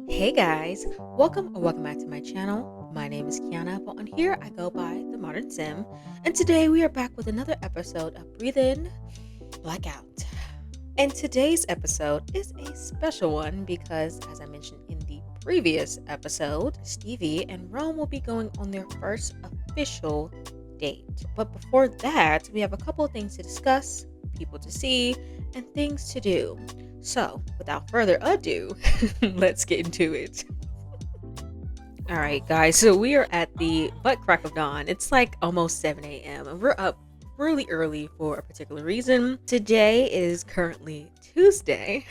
Hey guys, welcome back to my channel. My name is Kiana, but on here I go by the Modern Sim, and today we are back with another episode of Breathe In, Black Out. And today's episode is a special one because, as I mentioned in the previous episode, Stevie and Rome will be going on their first official date. But before that, we have a couple of things to discuss, people to see, and things to do. So, without further ado, let's get into it. All right, guys, so we are at the butt crack of dawn. It's like almost 7 a.m. and we're up really early for a particular reason. Today is currently Tuesday.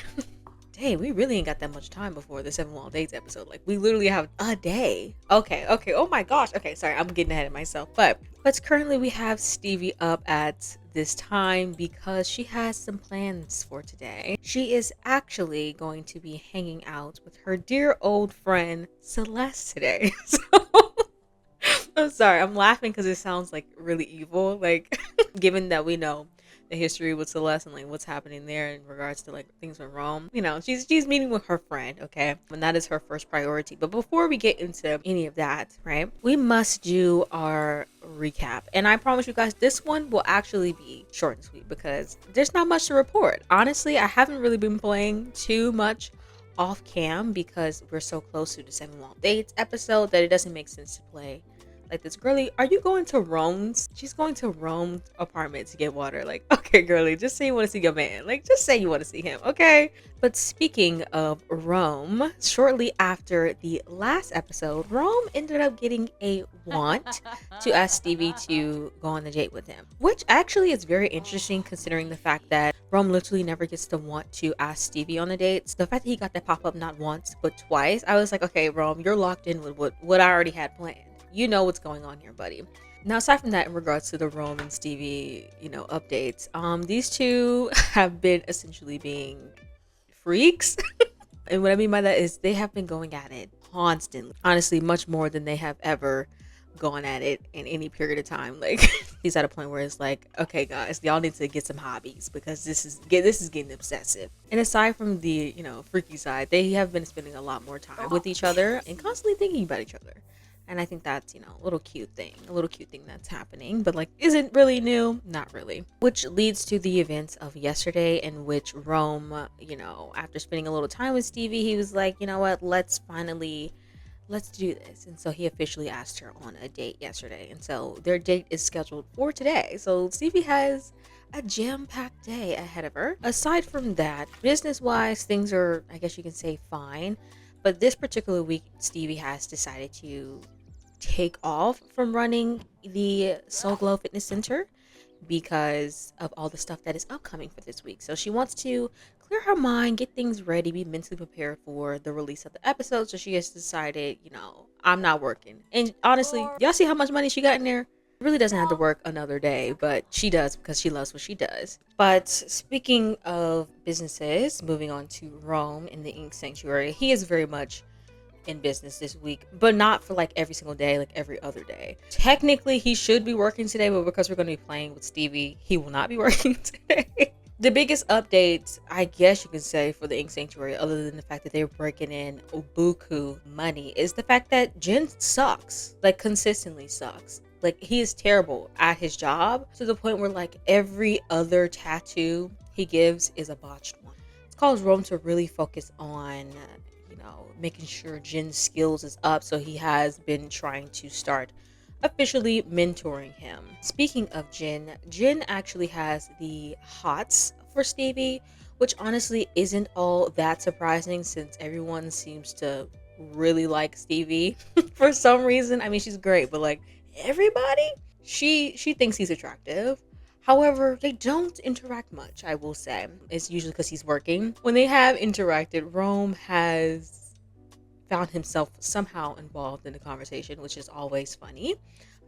Dang, we really ain't got that much time before the 7 Long Dates episode. Like, we literally have a day. Okay, oh my gosh. Okay, sorry, I'm getting ahead of myself. But currently we have Stevie up at this time because she has some plans for today. She is actually going to be hanging out with her dear old friend Celeste today. So I'm sorry, I'm laughing because it sounds like really evil. Like, given that we know the history with Celeste and like what's happening there in regards to like things with Rome. You know, she's meeting with her friend, okay? And that is her first priority. But before we get into any of that, right, we must do our recap. And I promise you guys, this one will actually be short and sweet because there's not much to report. Honestly, I haven't really been playing too much off cam because we're so close to the 7 Long Dates episode that it doesn't make sense to play like this. Girly, are you going to Rome's? She's going to Rome's apartment to get water. Like, okay, girly, just say you want to see your man. Like, just say you want to see him, okay? But speaking of Rome, shortly after the last episode, Rome ended up getting a want to ask Stevie to go on the date with him, which actually is very interesting considering the fact that Rome literally never gets to want to ask Stevie on the dates. The fact that he got that pop up not once but twice, I was like, okay, Rome, you're locked in with what I already had planned. You know what's going on here, buddy. Now, aside from that, in regards to the Rome and Stevie, updates, these two have been essentially being freaks. And what I mean by that is they have been going at it constantly. Honestly, much more than they have ever gone at it in any period of time. Like, he's at a point where it's like, okay, guys, y'all need to get some hobbies because this is getting obsessive. And aside from the, freaky side, they have been spending a lot more time with each other and constantly thinking about each other. And I think that's, a little cute thing, that's happening, but like, isn't really new, not really. Which leads to the events of yesterday, in which Rome, after spending a little time with Stevie, he was like, you know what, let's do this. And so he officially asked her on a date yesterday. And so their date is scheduled for today. So Stevie has a jam-packed day ahead of her. Aside from that, business-wise, things are, I guess you can say, fine. But this particular week, Stevie has decided to take off from running the Soul Glow Fitness Center because of all the stuff that is upcoming for this week. So she wants to clear her mind, get things ready, be mentally prepared for the release of the episode. So she has decided, I'm not working. And honestly, y'all see how much money she got in there? Really doesn't have to work another day, but she does because she loves what she does. But speaking of businesses, moving on to Rome in the Ink Sanctuary, he is very much in business this week, but not for like every single day, like every other day. Technically, he should be working today, but because we're going to be playing with Stevie, he will not be working today. The biggest updates, I guess you could say, for the Ink Sanctuary, other than the fact that they're breaking in buku money, is the fact that Jin sucks, like consistently sucks. Like, he is terrible at his job to the point where like every other tattoo he gives is a botched one. It's caused Rome to really focus on making sure Jin's skills is up, so he has been trying to start officially mentoring him. Speaking of Jin actually has the hots for Stevie, which honestly isn't all that surprising since everyone seems to really like Stevie for some reason. I mean, she's great, but like everybody, she thinks he's attractive. However, they don't interact much, I will say. It's usually because he's working. When they have interacted, Rome has found himself somehow involved in the conversation, which is always funny.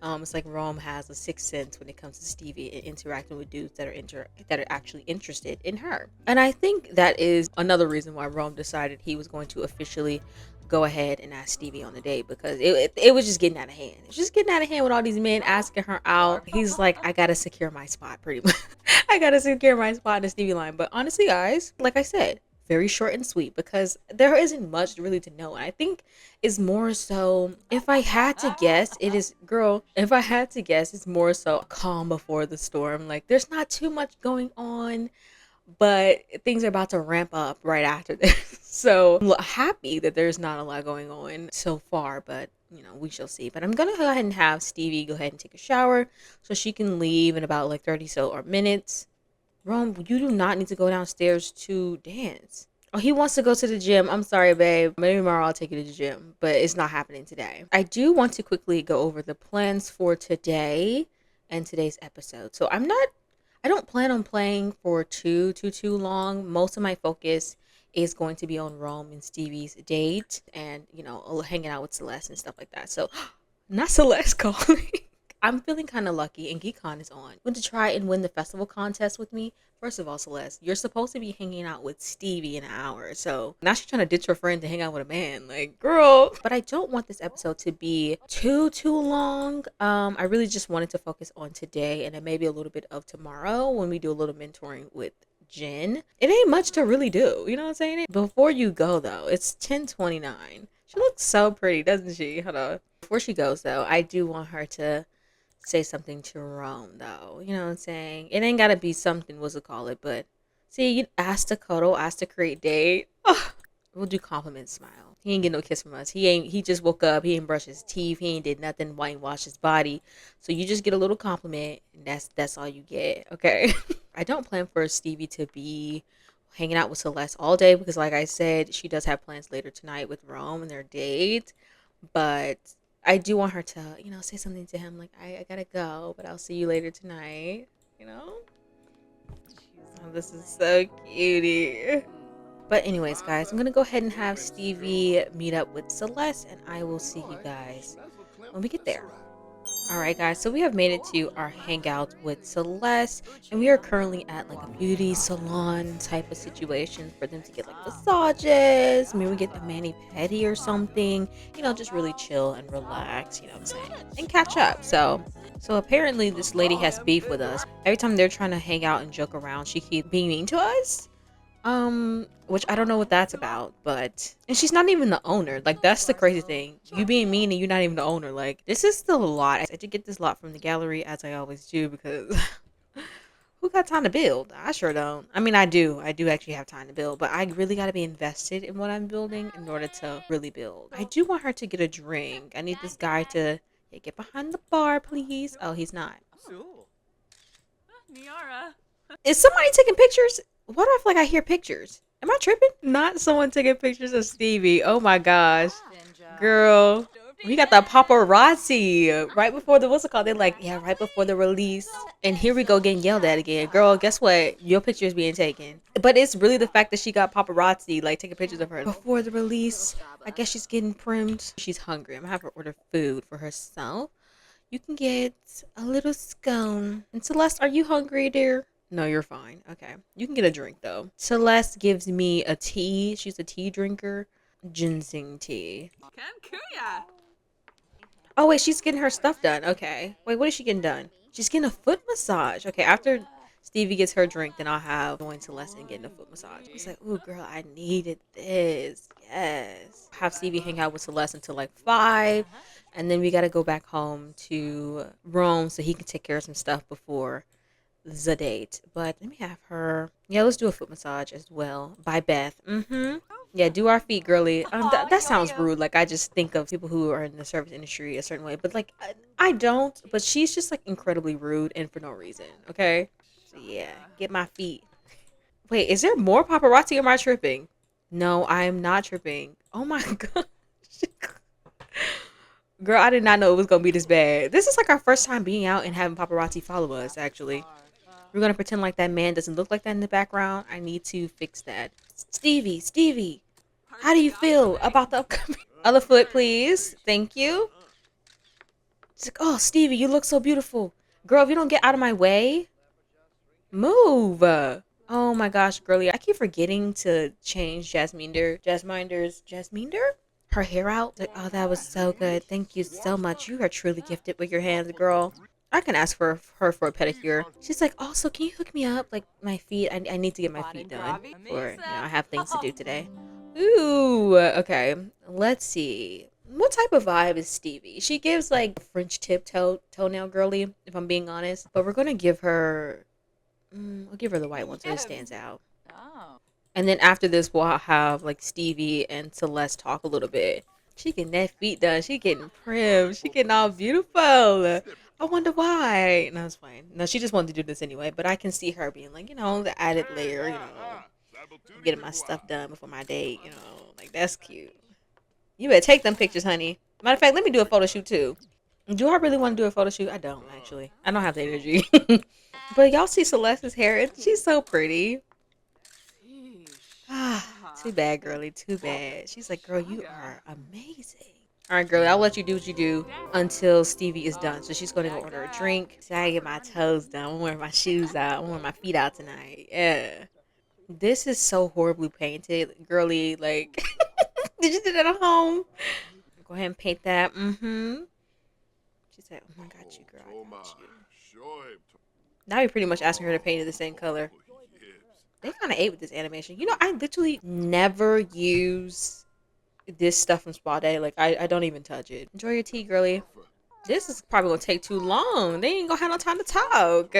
It's like Rome has a sixth sense when it comes to Stevie and interacting with dudes that are actually interested in her. And I think that is another reason why Rome decided he was going to officially go ahead and ask Stevie on the date, because it was just getting out of hand. It's just getting out of hand with all these men asking her out. He's like, I gotta secure my spot, pretty much. I gotta secure my spot in the Stevie line. But honestly, guys, like I said, very short and sweet, because there isn't much really to know. And I think it's more so, if I had to guess, it's more so calm before the storm. Like, there's not too much going on, but things are about to ramp up right after this. So I'm happy that there's not a lot going on so far, but we shall see. But I'm gonna go ahead and have Stevie go ahead and take a shower so she can leave in about like 30 or minutes. Rome, you do not need to go downstairs to dance. Oh, he wants to go to the gym. I'm sorry, babe. Maybe tomorrow I'll take you to the gym, but it's not happening today. I do want to quickly go over the plans for today and today's episode. So I don't plan on playing for too long. Most of my focus is going to be on Rome and Stevie's date and, hanging out with Celeste and stuff like that. So, not Celeste calling. I'm feeling kind of lucky, and GeekCon is on. Want to try and win the festival contest with me? First of all, Celeste, you're supposed to be hanging out with Stevie in an hour. So now she's trying to ditch her friend to hang out with a man. Like, girl. But I don't want this episode to be too long. I really just wanted to focus on today and then maybe a little bit of tomorrow when we do a little mentoring with Jen. It ain't much to really do. You know what I'm saying? Before you go, though, it's 10:29. She looks so pretty, doesn't she? Hold on. Before she goes, though, I do want her to say something to Rome, though. You know what I'm saying? It ain't gotta be something, what's it call it, but see, you asked to cuddle, asked to create date. Oh, we'll do compliment smile. He ain't get no kiss from us. He just woke up, he ain't brushed his teeth, he ain't did nothing, white wash his body. So you just get a little compliment, and that's all you get, okay? I don't plan for Stevie to be hanging out with Celeste all day because, like I said, she does have plans later tonight with Rome and their date. But I do want her to, say something to him like, I gotta go, but I'll see you later tonight, Oh, this is so cutie. But anyways, guys, I'm gonna go ahead and have Stevie meet up with Celeste, and I will see you guys when we get there. Alright, guys, so we have made it to our hangout with Celeste, and we are currently at like a beauty salon type of situation for them to get like massages, maybe we get a mani-pedi or something, just really chill and relax, you know what I'm saying, and catch up. So apparently this lady has beef with us. Every time they're trying to hang out and joke around, she keeps being mean to us. Which I don't know what that's about, but and she's not even the owner. Like that's the crazy thing. You being mean and you're not even the owner. Like this is still a lot. I did get this lot from the gallery as I always do because who got time to build? I sure don't. I mean, I do. I do actually have time to build, but I really got to be invested in what I'm building in order to really build. I do want her to get a drink. I need this guy to get behind the bar, please. Oh, he's not. Is somebody taking pictures? Why do I feel like I hear pictures? Am I tripping? Not someone taking pictures of Stevie. Oh my gosh. Girl. We got the paparazzi right before the what's it called? They're like, yeah, right before the release. And here we go getting yelled at again. Girl, guess what? Your picture is being taken. But it's really the fact that she got paparazzi like taking pictures of her before the release. I guess she's getting primed. She's hungry. I'm gonna have her order food for herself. You can get a little scone. And Celeste, are you hungry, dear? No, you're fine. Okay. You can get a drink, though. Celeste gives me a tea. She's a tea drinker. Ginseng tea. Oh, wait. She's getting her stuff done. Okay. Wait, what is she getting done? She's getting a foot massage. Okay. After Stevie gets her drink, then I'll have going to Celeste and getting a foot massage. It's like, ooh, girl, I needed this. Yes. Have Stevie hang out with Celeste until like 5. And then we got to go back home to Rome so he can take care of some stuff before the date. But let me have her. Yeah, let's do a foot massage as well by Beth. Mm-hmm. Yeah, do our feet, girly. That sounds rude. Like I just think of people who are in the service industry a certain way, but like I don't. But she's just like incredibly rude and for no reason. Okay. So yeah, get my feet. Wait, is there more paparazzi or am I tripping? No, I am not tripping. Oh my god. Girl, I did not know it was gonna be this bad. This is like our first time being out and having paparazzi follow us, actually. We're gonna pretend like that man doesn't look like that in the background. I need to fix that. Stevie, how do you feel about the upcoming other foot, please? Thank you. It's like, oh, Stevie, you look so beautiful. Girl, if you don't get out of my way, move. Oh my gosh, girly. I keep forgetting to change Jasminder's her hair out. Like, oh, that was so good. Thank you so much. You are truly gifted with your hands, girl. I can ask for her for a pedicure. She's like, also, can you hook me up? Like my feet. I need to get my feet done. For I have things to do today. Ooh, okay. Let's see. What type of vibe is Stevie? She gives like French tip toenail girly, if I'm being honest. But we're gonna give her. I'll give her the white one so it stands out. And then after this, we'll have like Stevie and Celeste talk a little bit. She getting that feet done. She getting prim. She getting all beautiful. I wonder why. No, it's fine. No, she just wanted to do this anyway. But I can see her being like, the added layer, getting my stuff done before my date. Like that's cute. You better take them pictures, honey. Matter of fact, let me do a photo shoot too. Do I really want to do a photo shoot? I don't actually. I don't have the energy. But y'all see Celeste's hair? She's so pretty. Too bad, girly. Too bad. She's like, girl, you are amazing. All right, girlie, I'll let you do what you do until Stevie is done. So she's going to go order a drink. So I get my toes done. I'm wearing my shoes out. I'm wearing my feet out tonight. Yeah. This is so horribly painted, girly. Like, did you do that at home? Go ahead and paint that. Mm-hmm. She said, oh, I got you, girl. I got you. Now you're pretty much asking her to paint it the same color. They kind of ate with this animation. I literally never use this stuff from Spa Day. Like, I don't even touch it. Enjoy your tea, girly. This is probably going to take too long. They ain't going to have no time to talk.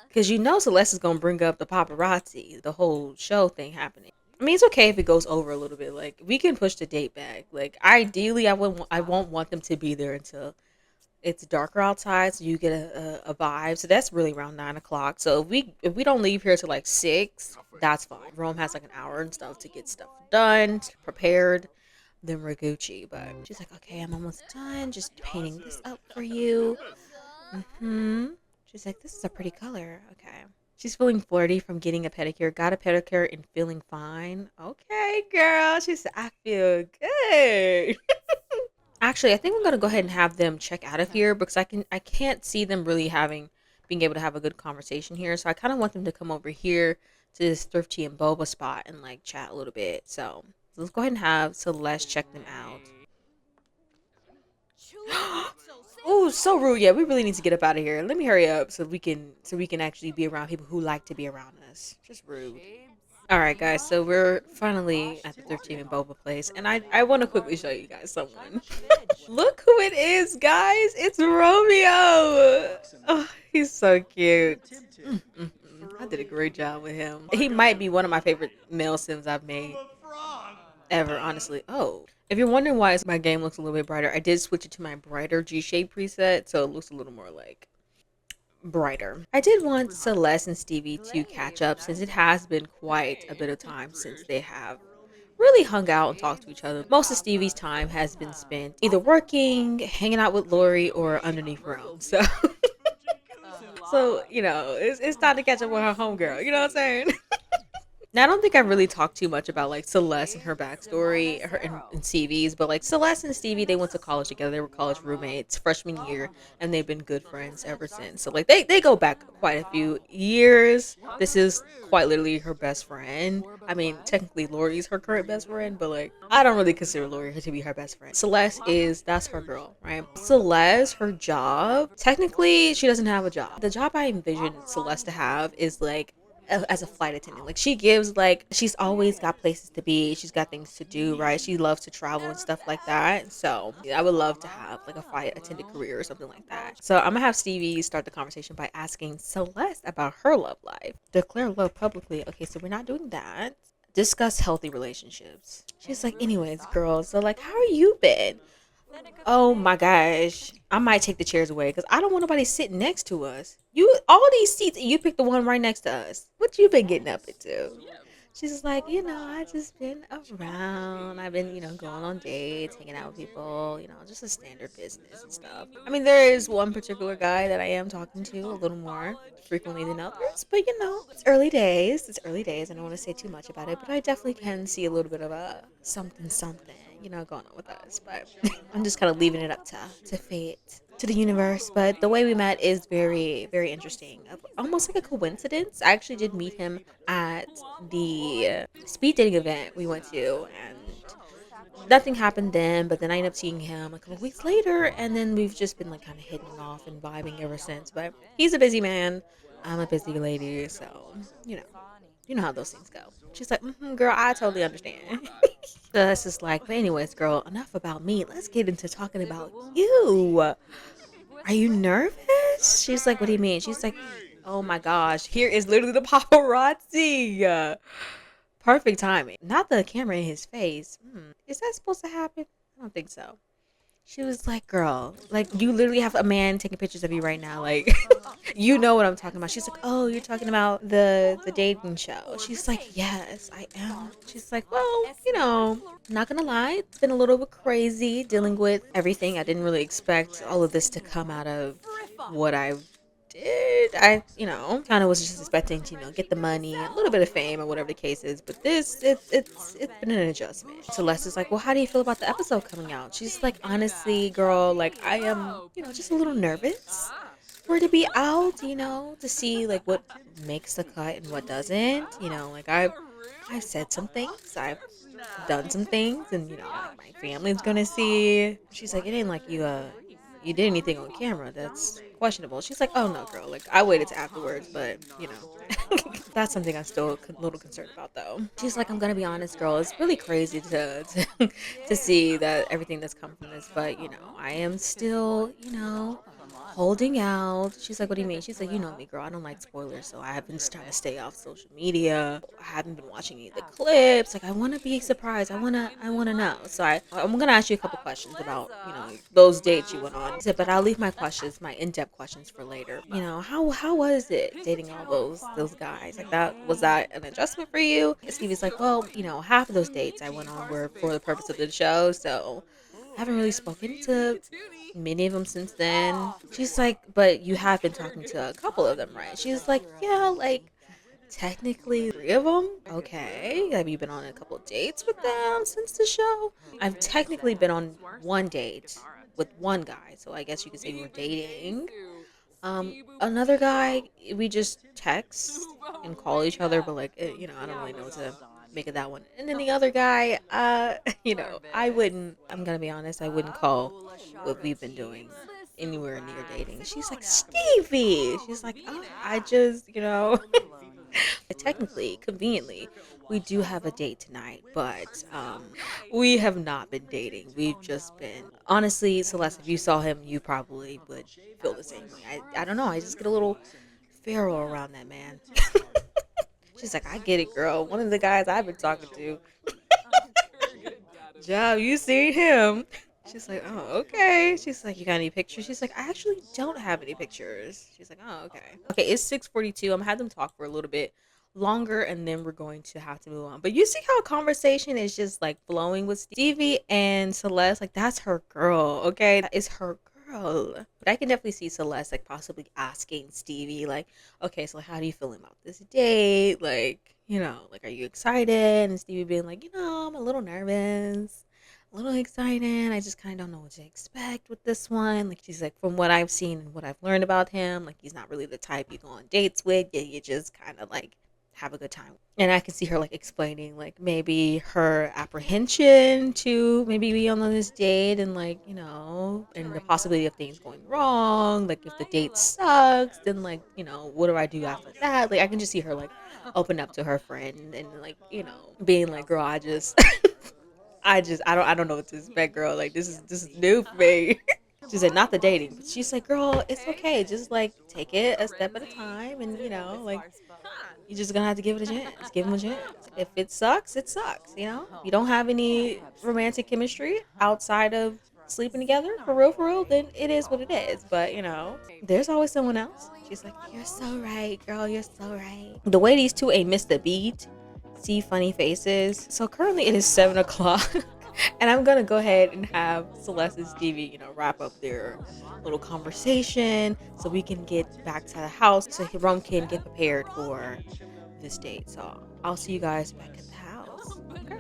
Because Celeste is going to bring up the paparazzi, the whole show thing happening. I mean, it's okay if it goes over a little bit. Like, we can push the date back. Like, ideally, I won't want them to be there until it's darker outside, so you get a vibe. So that's really around 9 o'clock. So if we don't leave here till like 6, that's fine. Rome has like an hour and stuff to get stuff done, prepared. Then we're Gucci. But she's like, okay, I'm almost done. Just painting this up for you. She's like, this is a pretty color. Okay. She's feeling flirty from getting a pedicure. Got a pedicure and feeling fine. Okay, girl. She said, I feel good. Actually, I think I'm gonna go ahead and have them check out of here because I can't see them really being able to have a good conversation here. So I kind of want them to come over here to this thrifty and boba spot and like chat a little bit. So let's go ahead and have Celeste check them out. Oh, so rude. Yeah, we really need to get up out of here. Let me hurry up so we can actually be around people who like to be around us. Just rude. All right, guys. So we're finally at the thrift team in Boba Place, and I want to quickly show you guys someone. Look who it is, guys! It's Romeo. Oh, he's so cute. I did a great job with him. He might be one of my favorite male Sims I've made ever, honestly. Oh, if you're wondering why my game looks a little bit brighter, I did switch it to my brighter Gshade preset, so it looks a little more like brighter. I did want Celeste and Stevie to catch up since it has been quite a bit of time since they have really hung out and talked to each other. Most of Stevie's time has been spent either working, hanging out with Lori, or underneath Rome. So, it's time to catch up with her homegirl. You know what I'm saying? Now, I don't think I really talked too much about like Celeste and her backstory, her and Stevie's, but like Celeste and Stevie, they went to college together. They were college roommates freshman year, and they've been good friends ever since. So like they go back quite a few years. This is quite literally her best friend. I mean, technically Lori's her current best friend, but like I don't really consider Lori to be her best friend. Celeste is that's her girl, right? Celeste, her job, technically she doesn't have a job. The job I envision Celeste to have is like as a flight attendant. Like she gives like she's always got places to be. She's got things to do, right? She loves to travel and stuff like that. So yeah, I would love to have like a flight attendant career or something like that. So I'm gonna have Stevie start the conversation by asking Celeste about her love life. Declare love publicly. Okay, so we're not doing that. Discuss healthy relationships. She's like, anyways, girls, so like how are you been? Oh my gosh. I might take the chairs away because I don't want nobody sitting next to us. You all these seats and you picked the one right next to us. What you been getting up into? She's just like, I just been around. I've been, going on dates, hanging out with people, just a standard business and stuff. I mean, there is one particular guy that I am talking to a little more frequently than others, but it's early days. It's early days. I don't want to say too much about it, but I definitely can see a little bit of a something, something, going on with us. But I'm just kind of leaving it up to fate, to the universe. But the way we met is very, very interesting. Almost like a coincidence. I actually did meet him at the speed dating event we went to, and nothing happened then. But then I ended up seeing him a couple weeks later, and then we've just been like kind of hitting off and vibing ever since. But he's a busy man. I'm a busy lady, so you know, you know how those things go. She's like, girl, I totally understand. So it's just like, but anyways, girl, enough about me. Let's get into talking about you. Are you nervous? She's like, what do you mean? She's like, oh my gosh, here is literally the paparazzi. Perfect timing. Not the camera in his face. Is that supposed to happen? I don't think so. She was like, girl, like you literally have a man taking pictures of you right now. Like, you know what I'm talking about. She's like, oh, you're talking about the dating show. She's like, yes, I am. She's like, well, not gonna lie, it's been a little bit crazy dealing with everything. I didn't really expect all of this to come out of what I did. I, kind of was just expecting to, get the money, a little bit of fame, or whatever the case is. But it's been an adjustment. Celeste is like, well, how do you feel about the episode coming out? She's like, honestly, girl, like I am, just a little nervous for it to be out, to see like what makes the cut and what doesn't. Like I've said some things, I've done some things, and like my family's gonna see. She's like, it ain't like you did anything on camera that's questionable. She's like, oh no, girl, like I waited to afterwards, but that's something I'm still a little concerned about though. She's like, I'm gonna be honest, girl, it's really crazy to to see that everything that's come from this, but I am still holding out. She's like, what do you mean? She's like, you know me, girl, I don't like spoilers, so I have been just trying to stay off social media. I haven't been watching any of the clips. Like I want to be surprised. I want to know. So I'm gonna ask you a couple questions about those dates you went on. She said, but I'll leave my questions, my in-depth questions for later. How was it dating all those guys? Like was that an adjustment for you? Stevie's like, well, half of those dates I went on were for the purpose of the show, so I haven't really spoken to many of them since then. She's like, but you have been talking to a couple of them, right? She's like, yeah, like technically three of them. Okay, have you been on a couple of dates with them since the show? I've technically been on one date with one guy, so I guess you could say we're dating. Another guy, we just text and call each other, but like, I don't really know what to make of that one. And then the other guy, I'm gonna be honest, I wouldn't call what we've been doing anywhere near dating. She's like, Stevie! She's like, oh, I just, Technically, conveniently, we do have a date tonight, but we have not been dating. We've just been honestly, Celeste. If you saw him, you probably would feel the same way. I don't know. I just get a little feral around that man. She's like, I get it, girl. One of the guys I've been talking to, Job, you seen him? She's like, oh, okay. She's like, you got any pictures? She's like, I actually don't have any pictures. She's like, oh, okay. Okay, it's 6:42. I'm gonna have them talk for a little bit longer, and then we're going to have to move on. But you see how conversation is just like flowing with Stevie and Celeste? Like, that's her girl, okay? That is her girl. But I can definitely see Celeste like possibly asking Stevie, like, okay, so like, how do you feel about this date? Like, like, are you excited? And Stevie being like, I'm a little nervous, a little excited. I just kind of don't know what to expect with this one. Like, she's like, from what I've seen and what I've learned about him, like, he's not really the type you go on dates with. You just kind of like have a good time. And I can see her like explaining like maybe her apprehension to maybe be on this date, and like, and the possibility of things going wrong. Like, if the date sucks, then like, what do I do after that? Like, I can just see her like open up to her friend and like, being like, girl, I just I don't know what to expect, girl. Like, this is new for me. She said, not the dating, but she's like, girl, it's okay. Just like take it a step at a time, and like, you just gonna have to give it a chance. Give him a chance. If it sucks, it sucks. You don't have any romantic chemistry outside of sleeping together, for real, then it is what it is. But there's always someone else. She's like, you're so right, girl. You're so right. The way these two ain't missed a beat. See funny faces. So currently it is 7 o'clock. And I'm gonna go ahead and have Celeste and Stevie, wrap up their little conversation so we can get back to the house so Rome can get prepared for this date. So I'll see you guys back at the house. Okay.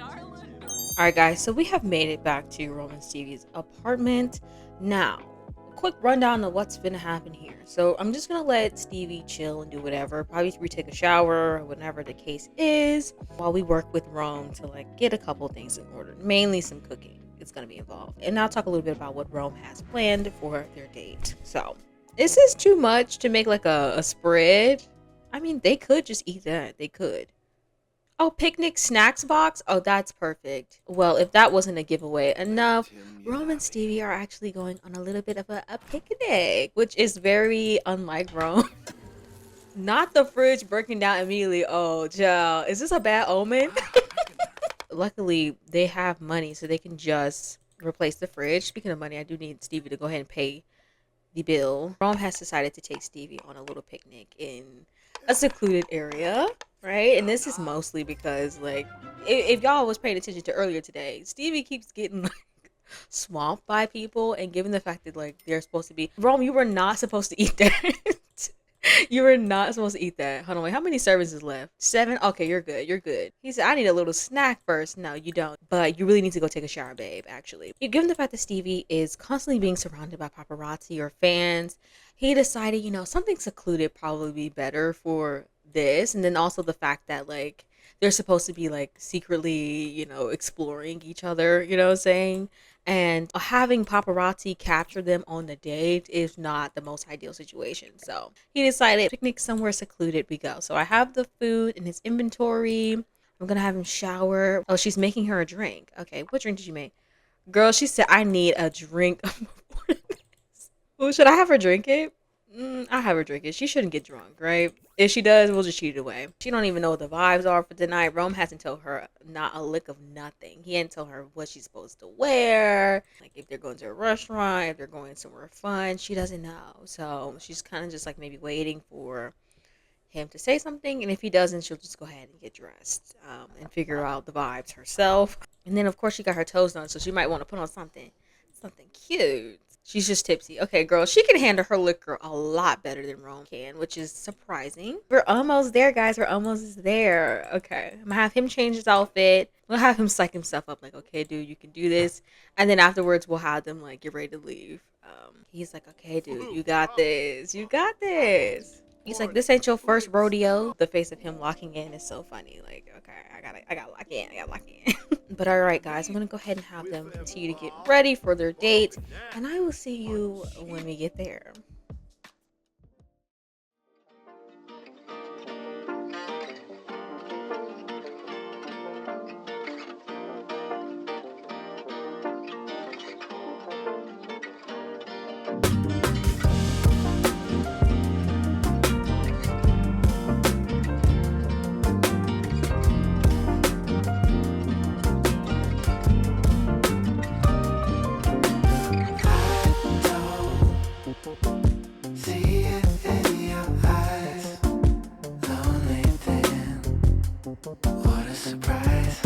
Alright guys, so we have made it back to Rome and Stevie's apartment. Now, a quick rundown of what's gonna happen here. So I'm just gonna let Stevie chill and do whatever. Probably retake a shower or whatever the case is, while we work with Rome to like get a couple things in order. Mainly some cooking is gonna be involved. And I'll talk a little bit about what Rome has planned for their date. So this is too much to make like a spread. I mean, they could just eat that. They could. Oh, picnic snacks box? Oh, that's perfect. Well, if that wasn't a giveaway enough, Rome and Stevie are actually going on a little bit of a picnic, which is very unlike Rome. Not the fridge breaking down immediately. Oh, child. Is this a bad omen? Luckily, they have money, so they can just replace the fridge. Speaking of money, I do need Stevie to go ahead and pay the bill. Rome has decided to take Stevie on a little picnic in a secluded area, right? And this is mostly because, like, if y'all was paying attention to earlier today, Stevie keeps getting like swamped by people, and given the fact that like they're supposed to be Rome, you were not supposed to eat that. You were not supposed to eat that. Hold on, wait. How many servings is left? 7? Okay, you're good. You're good. He said, I need a little snack first. No, you don't. But you really need to go take a shower, babe, actually. Given the fact that Stevie is constantly being surrounded by paparazzi or fans, he decided, something secluded probably be better for this. And then also the fact that, like, they're supposed to be, like, secretly, exploring each other, you know what I'm saying? And having paparazzi capture them on the date is not the most ideal situation. So he decided picnic somewhere secluded we go. So I have the food in his inventory. I'm gonna have him shower. Oh, she's making her a drink. Okay, what drink did you make? Girl, she said I need a drink. Well, should I have her drink it? I'll have her drink it. She shouldn't get drunk, right? If she does, we'll just cheat it away. She don't even know what the vibes are for tonight. Rome hasn't told her not a lick of nothing. He hadn't told her what she's supposed to wear. Like, if they're going to a restaurant, if they're going somewhere fun, she doesn't know. So she's kind of just like maybe waiting for him to say something. And if he doesn't, she'll just go ahead and get dressed and figure out the vibes herself. And then, of course, she got her toes done, so she might want to put on something cute. She's just tipsy. Okay, girl, she can handle her liquor a lot better than Rome can, which is surprising. We're almost there, guys. We're almost there. Okay, I'm gonna have him change his outfit. We'll have him psych himself up like, okay, dude, you can do this. And then afterwards, we'll have them like get ready to leave. He's like, okay, dude, you got this. You got this. He's like, this ain't your first rodeo. The face of him locking in is so funny. Like, okay, I gotta lock in. I gotta lock in. But all right, guys, I'm gonna go ahead and have them continue to get ready for their date, and I will see you when we get there. See it in your eyes, lonely then. What a surprise!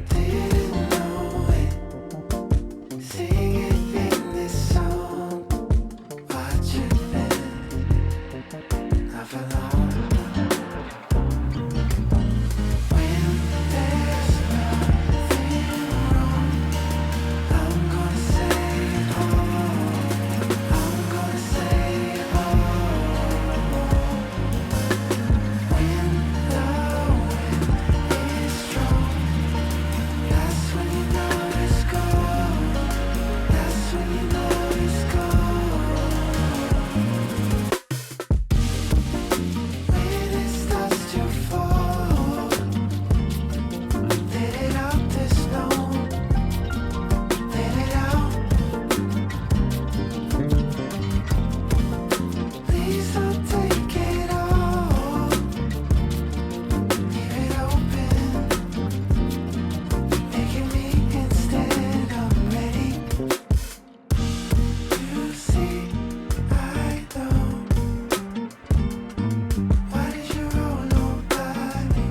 Didn't know it. Sing it in this song. Watch it been not for long. When there's nothing wrong, I'm gonna say oh. I'm gonna say oh. When the wind is strong, that's when you know it's gone. That's when you know it's gone. When it starts to fall, let it out, there's no, let it out. Please don't take it all. Leave it open. Making me instead. I'm ready. You see, I know. Why did you roll over me?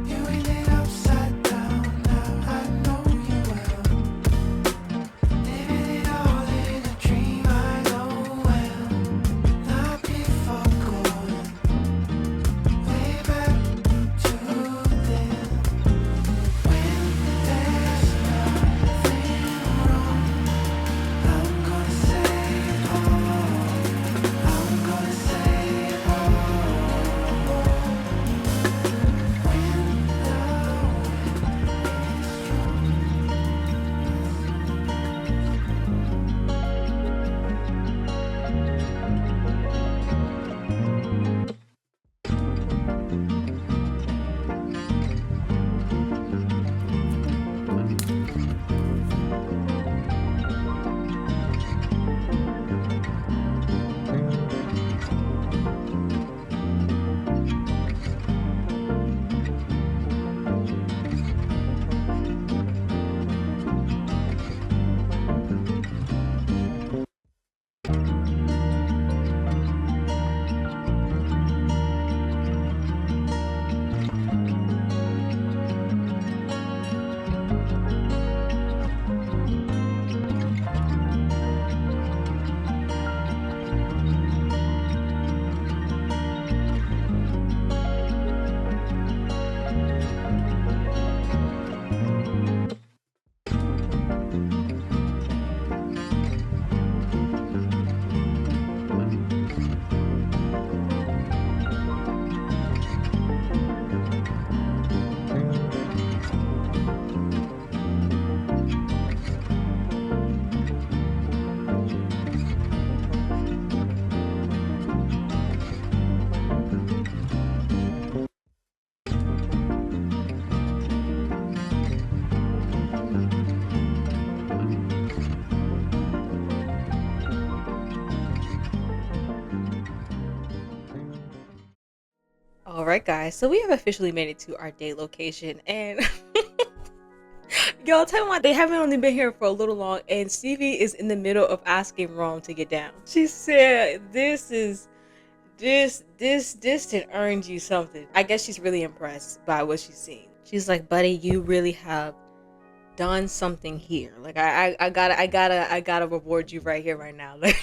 You ain't it upside down. Now I know you will. Living it all in a dream. I know well. Not before going way back to then. When there's nothing wrong, I'm gonna say oh. I'm gonna say oh. When All right, guys. So we have officially made it to our date location, and y'all tell me why they haven't only been here for a little long, and Stevie is in the middle of asking Rome to get down. She said, "This didn't earn you something." I guess she's really impressed by what she's seen. She's like, "Buddy, you really have done something here. Like I gotta reward you right here, right now." Like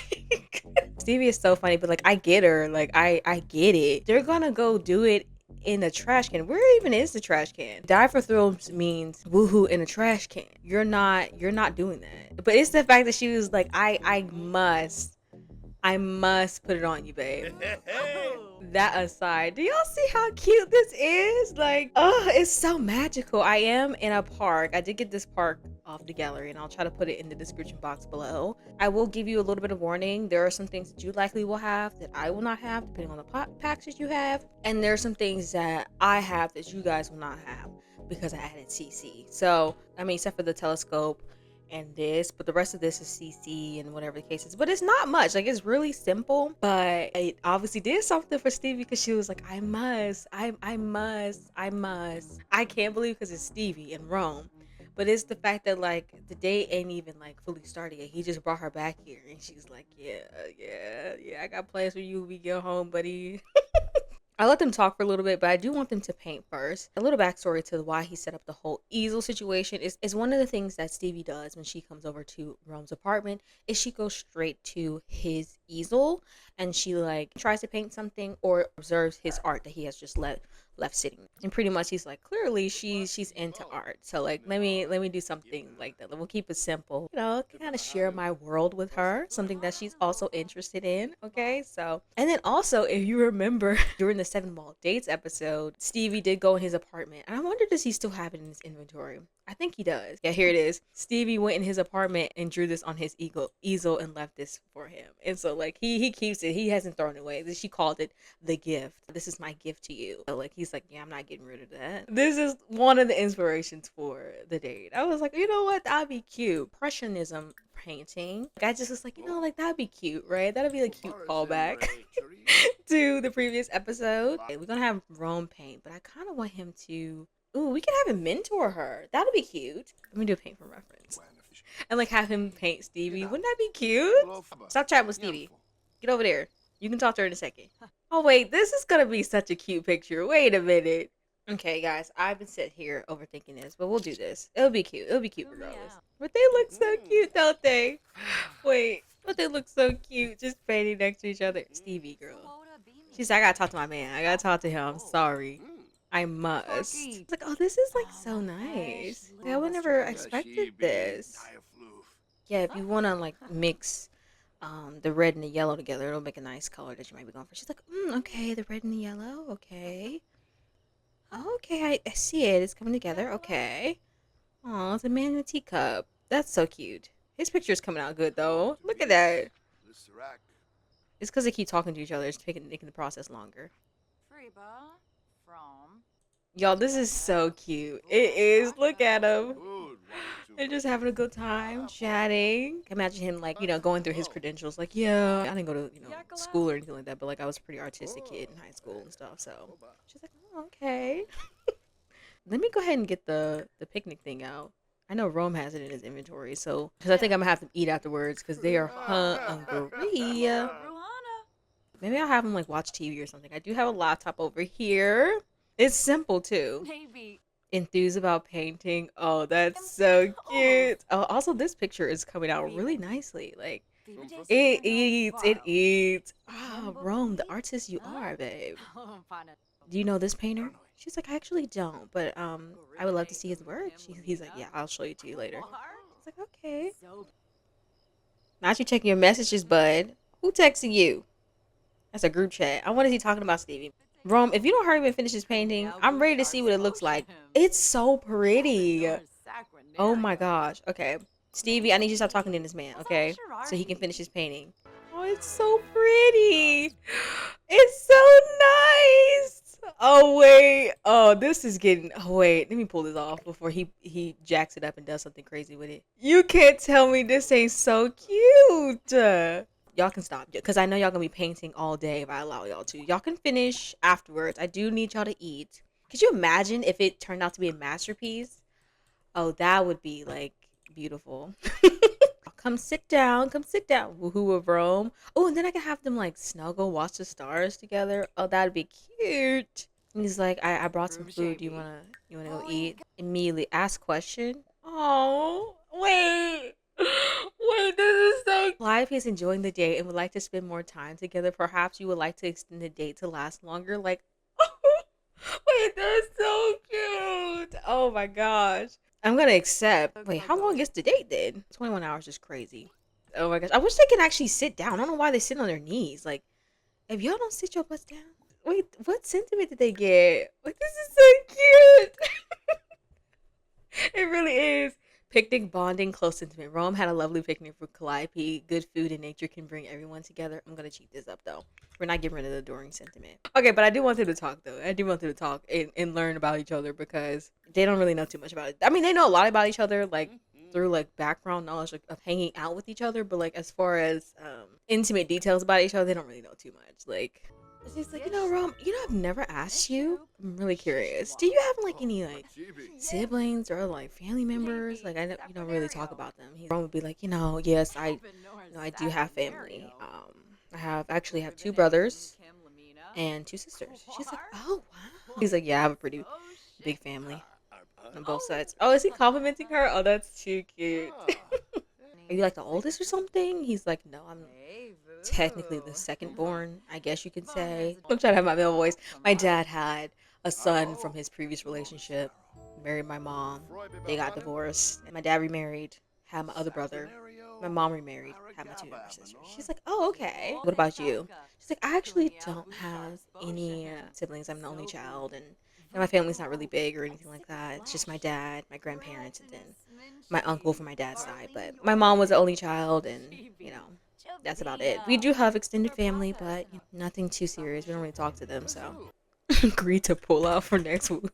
Stevie is so funny, but like I get her. Like I get it. They're gonna go do it in a trash can. Where even is the trash can? Die for thrills means woohoo in a trash can. You're not doing that. But it's the fact that she was like, I must put it on you, babe. That aside, do y'all see how cute this is? Like, oh, it's so magical. I am in a park. I did get this park off the gallery, and I'll try to put it in the description box below. I will give you a little bit of warning. There are some things that you likely will have that I will not have, depending on the packs that you have. And there are some things that I have that you guys will not have because I added CC. So, I mean, except for the telescope and this, but the rest of this is CC and whatever the case is. But it's not much. Like, it's really simple, but it obviously did something for Stevie because she was like, I must, I must, I must. I can't believe because it's Stevie in Rome. But it's the fact that like the day ain't even like fully started yet. He just brought her back here, and she's like, yeah. I got plans for you when we get home, buddy. I let them talk for a little bit, but I do want them to paint first. A little backstory to why he set up the whole easel situation is one of the things that Stevie does when she comes over to Rome's apartment is she goes straight to his easel and she like tries to paint something or observes his art that he has just left sitting. And pretty much he's like, clearly she's into art. So like let me do something like that. We'll keep it simple. You know, kind of share my world with her, something that she's also interested in. Okay. So and then also if you remember during the 7 Ball Dates episode, Stevie did go in his apartment. And I wonder does he still have it in his inventory? I think he does. Yeah, here it is. Stevie went in his apartment and drew this on his easel and left this for him. And so like he keeps it. He hasn't thrown it away. She called it the gift. This is my gift to you. So like he's like, yeah, I'm not getting rid of that. This is one of the inspirations for the date. I was like, you know what? That'd be cute. Impressionism painting. Like, I just was like, you know, like that'd be cute, right? That'd be a cute callback to the previous episode. Okay, we're gonna have Rome paint, but I kind of want him to. Ooh, we can have him mentor her. That'll be cute. Let me do a paint for reference. And like have him paint Stevie. Wouldn't that be cute? Stop chatting with Stevie. Get over there. You can talk to her in a second. Oh wait, this is gonna be such a cute picture. Wait a minute. Okay, guys, I've been sitting here overthinking this, but we'll do this. It'll be cute. It'll be cute regardless. But they look so cute, don't they? Wait, but they look so cute, just painting next to each other. Stevie, girl. She's like, I gotta talk to my man. I gotta talk to him. I'm sorry. I must. It's like, oh, this is like so nice. Like, I would never expected this. Yeah, if you wanna like mix the red and the yellow together, it'll make a nice color that you might be going for. She's like, okay, the red and the yellow, okay. Okay, I see it. It's coming together. Okay. Oh, it's a man in a teacup. That's so cute. His picture is coming out good though. Look at that. It's because they keep talking to each other. It's making the process longer. Y'all, this is so cute. It is. Look at him. They're just having a good time, chatting. Imagine him like, you know, going through his credentials. Like, yeah, I didn't go to, you know, school or anything like that, but like I was a pretty artistic kid in high school and stuff. So she's like, oh, okay. Let me go ahead and get the picnic thing out. I know Rome has it in his inventory, so because I think I'm gonna have to eat afterwards because they are hungry. Maybe I'll have them like watch TV or something. I do have a laptop over here. It's simple too. Enthused about painting. Oh, that's so cute. Oh, also this picture is coming out really nicely. Like it eats. Ah, Rome, the artist you are, babe. Do you know this painter? She's like, I actually don't, but I would love to see his work. He's like, yeah, I'll show you to you later. It's like, okay. Not you checking your messages, bud. Who texted you? That's a group chat. I wonder if he's talking about Stevie. Rome, if you don't hurry up and finish this painting, I'm ready to see what it looks like. It's so pretty. Oh my gosh. Okay. Stevie, I need you to stop talking to this man, okay? So he can finish his painting. Oh, it's so pretty. It's so nice. Oh, wait. Oh, this is getting... Oh, wait. Let me pull this off before he jacks it up and does something crazy with it. You can't tell me this ain't so cute. Y'all can stop because I know y'all gonna be painting all day if I allow y'all to. Y'all can finish afterwards. I do need y'all to eat. Could you imagine if it turned out to be a masterpiece? Oh, that would be like beautiful. Come sit down. Come sit down. Woohoo of Rome. Oh, and then I can have them like snuggle, watch the stars together. Oh, that'd be cute. And he's like, I brought some food. You wanna go eat? Immediately ask question. Oh, wait. Wait, this is so... Life is enjoying the date and would like to spend more time together. Perhaps you would like to extend the date to last longer. Like, wait, that's so cute. Oh my gosh. I'm gonna accept. Wait, how long is the date then? 21 hours is crazy. Oh my gosh. I wish they could actually sit down. I don't know why they sit on their knees. Like, if y'all don't sit your butts down. Wait, what sentiment did they get? Like, this is so cute. It really is. Picnic, bonding, close intimate. Rome had a lovely picnic for Calliope. Good food and nature can bring everyone together. I'm gonna cheat this up though. We're not getting rid of the adoring sentiment. Okay, but I do want them to talk though. I do want them to talk and learn about each other because they don't really know too much about it. I mean, they know a lot about each other. Like through like background knowledge like, of hanging out with each other, but like as far as intimate details about each other, they don't really know too much. Like she's like, Rome, I've never asked you. I'm really curious. Do you have like any like siblings or like family members? Like I know you don't really talk about them. Rome would be like, yes, I do have family. I actually have two brothers and two sisters. She's like, oh wow. He's like, yeah, I have a pretty big family on both sides. Oh, is he complimenting her? Oh, that's too cute. Are you like the oldest or something? He's like, no, I'm technically the second born, I guess you could say. I'm trying to have my male voice. My dad had a son from his previous relationship, married my mom. They got divorced. And my dad remarried, had my other brother. My mom remarried, had my two younger sisters. She's like, oh, okay. What about you? She's like, I actually don't have any siblings. I'm the only child. And my family's not really big or anything like that. It's just my dad, my grandparents, and then my uncle from my dad's side. But my mom was the only child, and that's about it. We do have extended family, but nothing too serious. We don't really talk to them, so agreed to pull out for next week.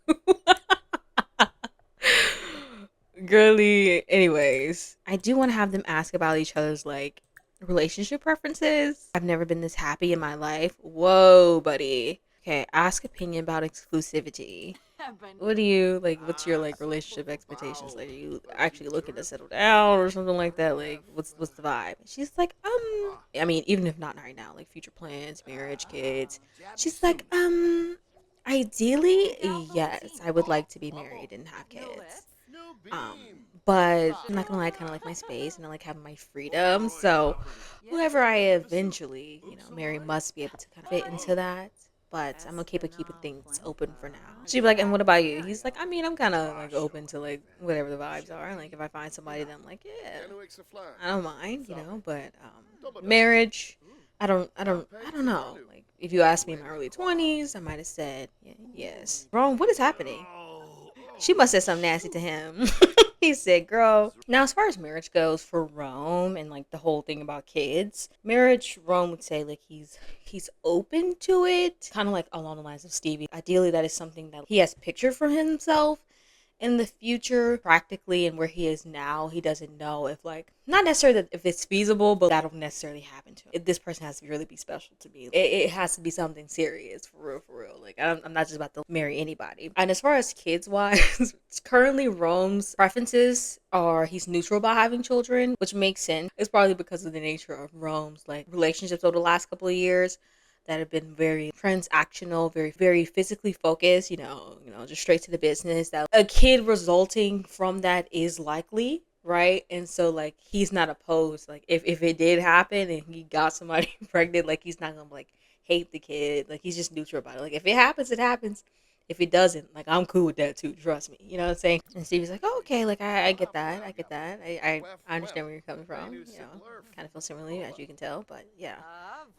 Girly. Anyways, I do want to have them ask about each other's like relationship preferences. I've never been this happy in my life. Whoa, buddy. Okay, ask opinion about exclusivity. What do you like? What's your like relationship expectations? Like, are you actually looking to settle down or something like that? Like, what's the vibe? She's like, I mean, even if not right now, like future plans, marriage, kids. She's like, ideally, yes, I would like to be married and have kids. Um, but I'm not gonna lie, I kind of like my space and I like having my freedom. So whoever I eventually, marry must be able to kind of fit into that. But I'm okay with keeping things open for now. She'd be like, and what about you? He's like, I mean, I'm kind of like open to like whatever the vibes are. Like if I find somebody that I'm like, yeah, I don't mind, But marriage, I don't know. Like if you asked me in my early 20s, I might have said yes. Wrong. What is happening? She must have said something nasty to him. He said, girl. Now, as far as marriage goes for Rome and like the whole thing about kids, marriage, Rome would say like he's open to it. Kind of like along the lines of Stevie. Ideally, that is something that he has pictured for himself in the future, practically, and where he is now. He doesn't know if like, not necessarily that if it's feasible, but that'll necessarily happen to him. This person has to really be special to me. It has to be something serious, for real. Like I'm not just about to marry anybody. And as far as kids wise, currently Rome's preferences are he's neutral about having children, which makes sense. It's probably because of the nature of Rome's like relationships over the last couple of years that have been very transactional, very, very physically focused, just straight to the business. That a kid resulting from that is likely, right? And so like he's not opposed. Like if it did happen and he got somebody pregnant, like he's not gonna like hate the kid. Like he's just neutral about it. Like if it happens, it happens. If it doesn't, like I'm cool with that too. Trust me. You know what I'm saying? And Stevie's like, oh, okay, like I get that. I get that. I understand where you're coming from. Kind of feel similarly as you can tell, but yeah.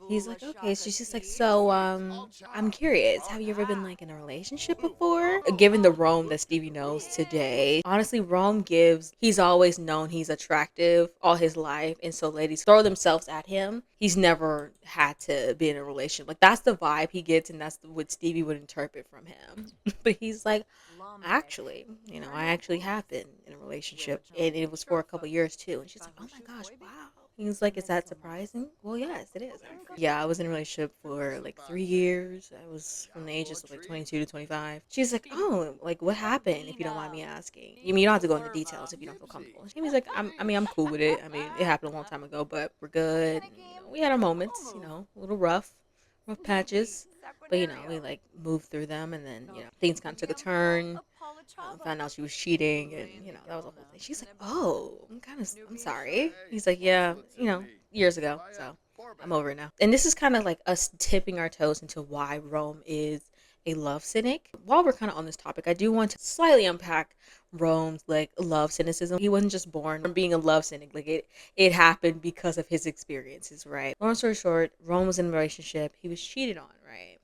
He's like, okay. So she's just like, so I'm curious. Have you ever been like in a relationship before? Given the Rome that Stevie knows today, honestly, Rome gives. He's always known he's attractive all his life, and so ladies throw themselves at him. He's never had to be in a relationship. Like that's the vibe he gets, and that's what Stevie would interpret from him. But he's like, actually, I actually have been in a relationship, and it was for a couple years too. And she's like, oh my gosh, wow. He's like, is that surprising? Well, yes, it is. Yeah, I was in a relationship for like 3 years. I was from the ages of like 22 to 25. She's like, oh, like what happened? If you don't mind me asking. You mean you don't have to go into details if you don't feel comfortable. He's like, I'm cool with it. I mean, it happened a long time ago, but we're good. And, we had our moments, a little rough patches. But we like moved through them, and then things kind of took a turn. Found out she was cheating, and that was a whole thing. She's like, "Oh, I'm sorry." He's like, "Yeah, years ago, so I'm over it now." And this is kind of like us tipping our toes into why Rome is a love cynic. While we're kind of on this topic, I do want to slightly unpack Rome's like love cynicism. He wasn't just born from being a love cynic. Like it happened because of his experiences, right? Long story short, Rome was in a relationship. He was cheated on, right?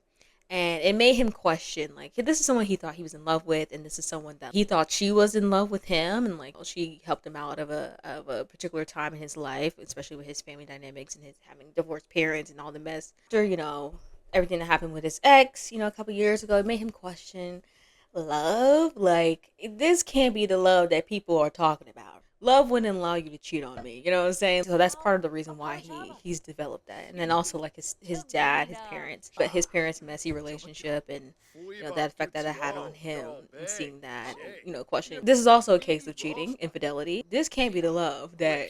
And it made him question, like, this is someone he thought he was in love with, and this is someone that he thought she was in love with him, and like she helped him out of a particular time in his life, especially with his family dynamics and his having divorced parents and all the mess. After everything that happened with his ex, a couple years ago, it made him question love. Like this can't be the love that people are talking about, love wouldn't allow you to cheat on me. You know what I'm saying? So that's part of the reason why he's developed that. And then also like his dad, his parents, but his parents' messy relationship and that effect that it had on him and seeing that and questioning. This is also a case of cheating, infidelity. This can't be the love that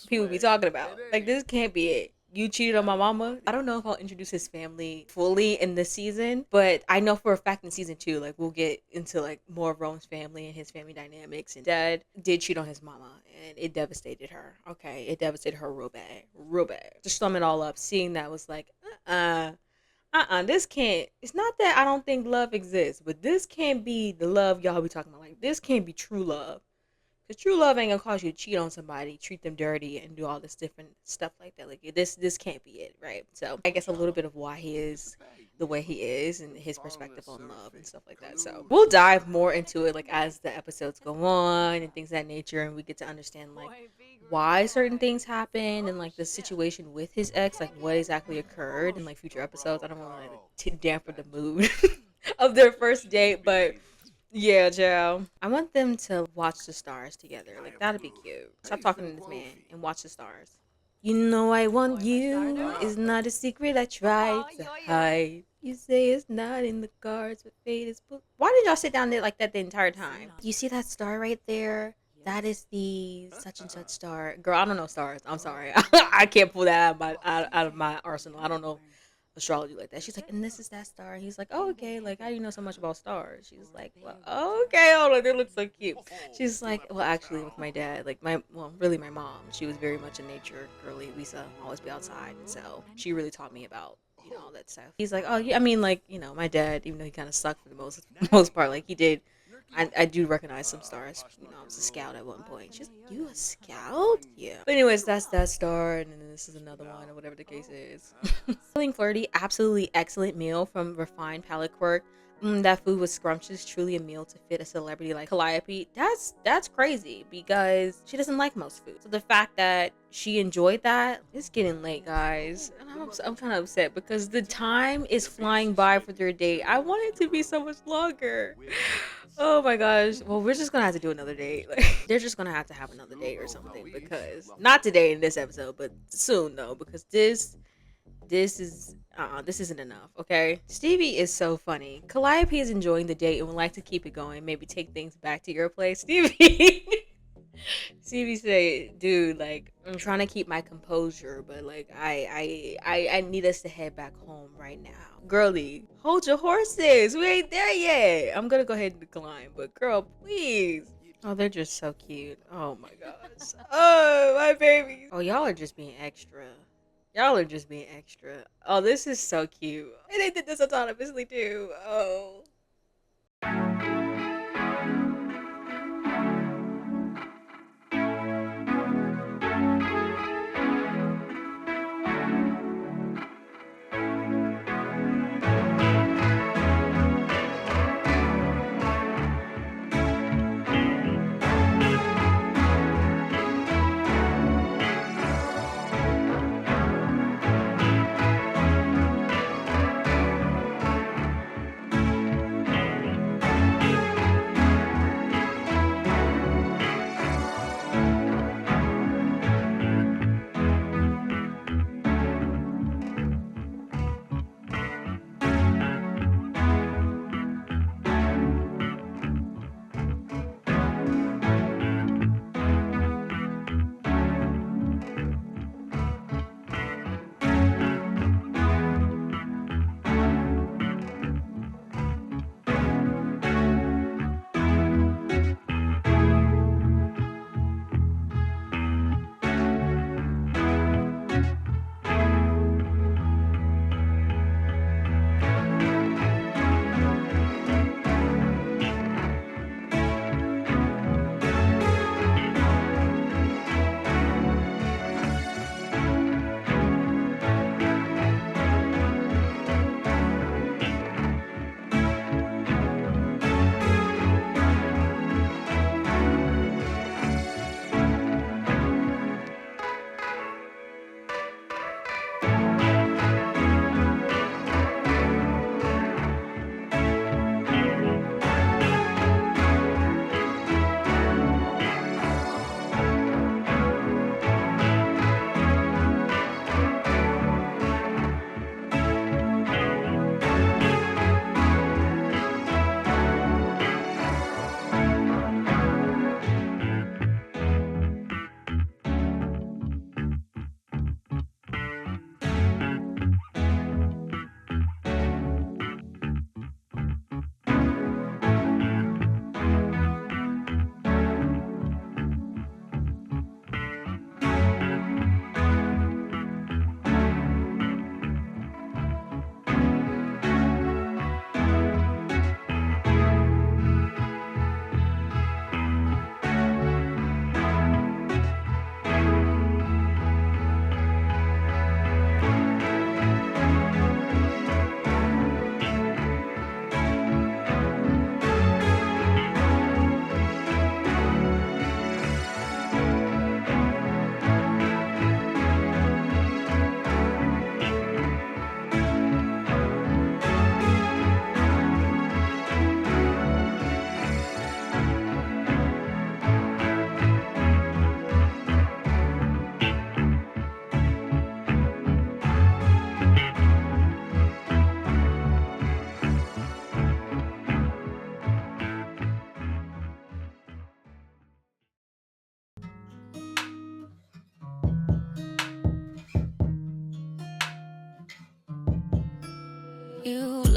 people be talking about. Like this can't be it. You cheated on my mama. I don't know if I'll introduce his family fully in this season, but I know for a fact in season 2, like we'll get into like more of Rome's family and his family dynamics. And dad did cheat on his mama, and it devastated her. Okay, it devastated her real bad, real bad. To sum it all up, seeing that was like, this can't. It's not that I don't think love exists, but this can't be the love y'all be talking about. Like this can't be true love. Cause true love ain't gonna cause you to cheat on somebody, treat them dirty, and do all this different stuff like that. Like this can't be it, right? So I guess a little bit of why he is the way he is and his perspective on love and stuff like that. So we'll dive more into it like as the episodes go on and things of that nature, and we get to understand like why certain things happen and like the situation with his ex, like what exactly occurred in like future episodes. I don't want to dampen the mood of their first date, but yeah, Joe. I want them to watch the stars together. Like that'd be cute. Stop talking to this man and watch the stars. You know I want you. It's not a secret I tried to hide. You say it's not in the cards, but fate is booked. Why did y'all sit down there like that the entire time? You see that star right there? That is the such and such star. Girl, I don't know stars. I'm sorry. I can't pull that out of my arsenal. I don't know astrology like that. She's like, and this is that star. And he's like, oh, okay. Like, how do you know so much about stars? She's like, well, okay. Oh, look, they look so cute. She's like, well, actually, with my dad, like really my mom, she was very much a nature girly. We used to always be outside. And so she really taught me about, all that stuff. He's like, oh, yeah, I mean, like, my dad, even though he kind of sucked for the most part, like he did. I do recognize some stars. I was a scout at one point. She's like, you a scout? Yeah. But anyways, that's that star, and then this is another one, or whatever the case is. Feeling flirty, absolutely excellent meal from Refined Palate Quirk. That food was scrumptious, truly a meal to fit a celebrity like Calliope. That's crazy because she doesn't like most food. So the fact that she enjoyed that, it's getting late, guys. And I'm kind of upset because the time is flying by for their date. I want it to be so much longer. Oh my gosh. Well, we're just gonna have to do another date. Like, they're just gonna have to have another date or something because not today in this episode, but soon though, because this isn't enough, okay? Stevie is so funny. Calliope is enjoying the date and would like to keep it going. Maybe take things back to your place. Stevie Stevie say, dude, like, I'm trying to keep my composure, but like I need us to head back home right now. Girlie, hold your horses. We ain't there yet. I'm gonna go ahead and decline, but girl, please. Oh, they're just so cute. Oh my gosh. Oh, my baby. Oh, y'all are just being extra. Y'all are just being extra. Oh, this is so cute. And they did this autonomously too. Oh.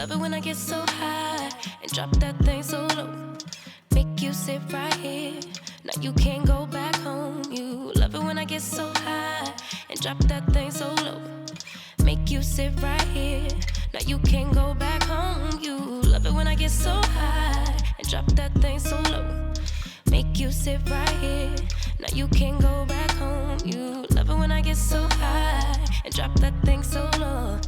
Love it when I get so high and drop that thing so low. Make you sit right here. Now you can't go back home. You love it when I get so high and drop that thing so low. Make you sit right here. Now you can't go back home. You love it when I get so high and drop that thing so low. Make you sit right here. Now you can't go back home. You love it when I get so high and drop that thing so low.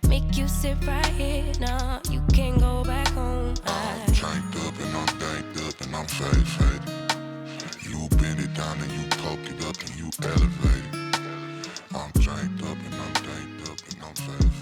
Make you sit right here. Now you can't go back home. I'm chained up and I'm banked up and I'm fade. You bend it down and you poke it up and you elevate it. I'm chained up and I'm banked up and I'm fade.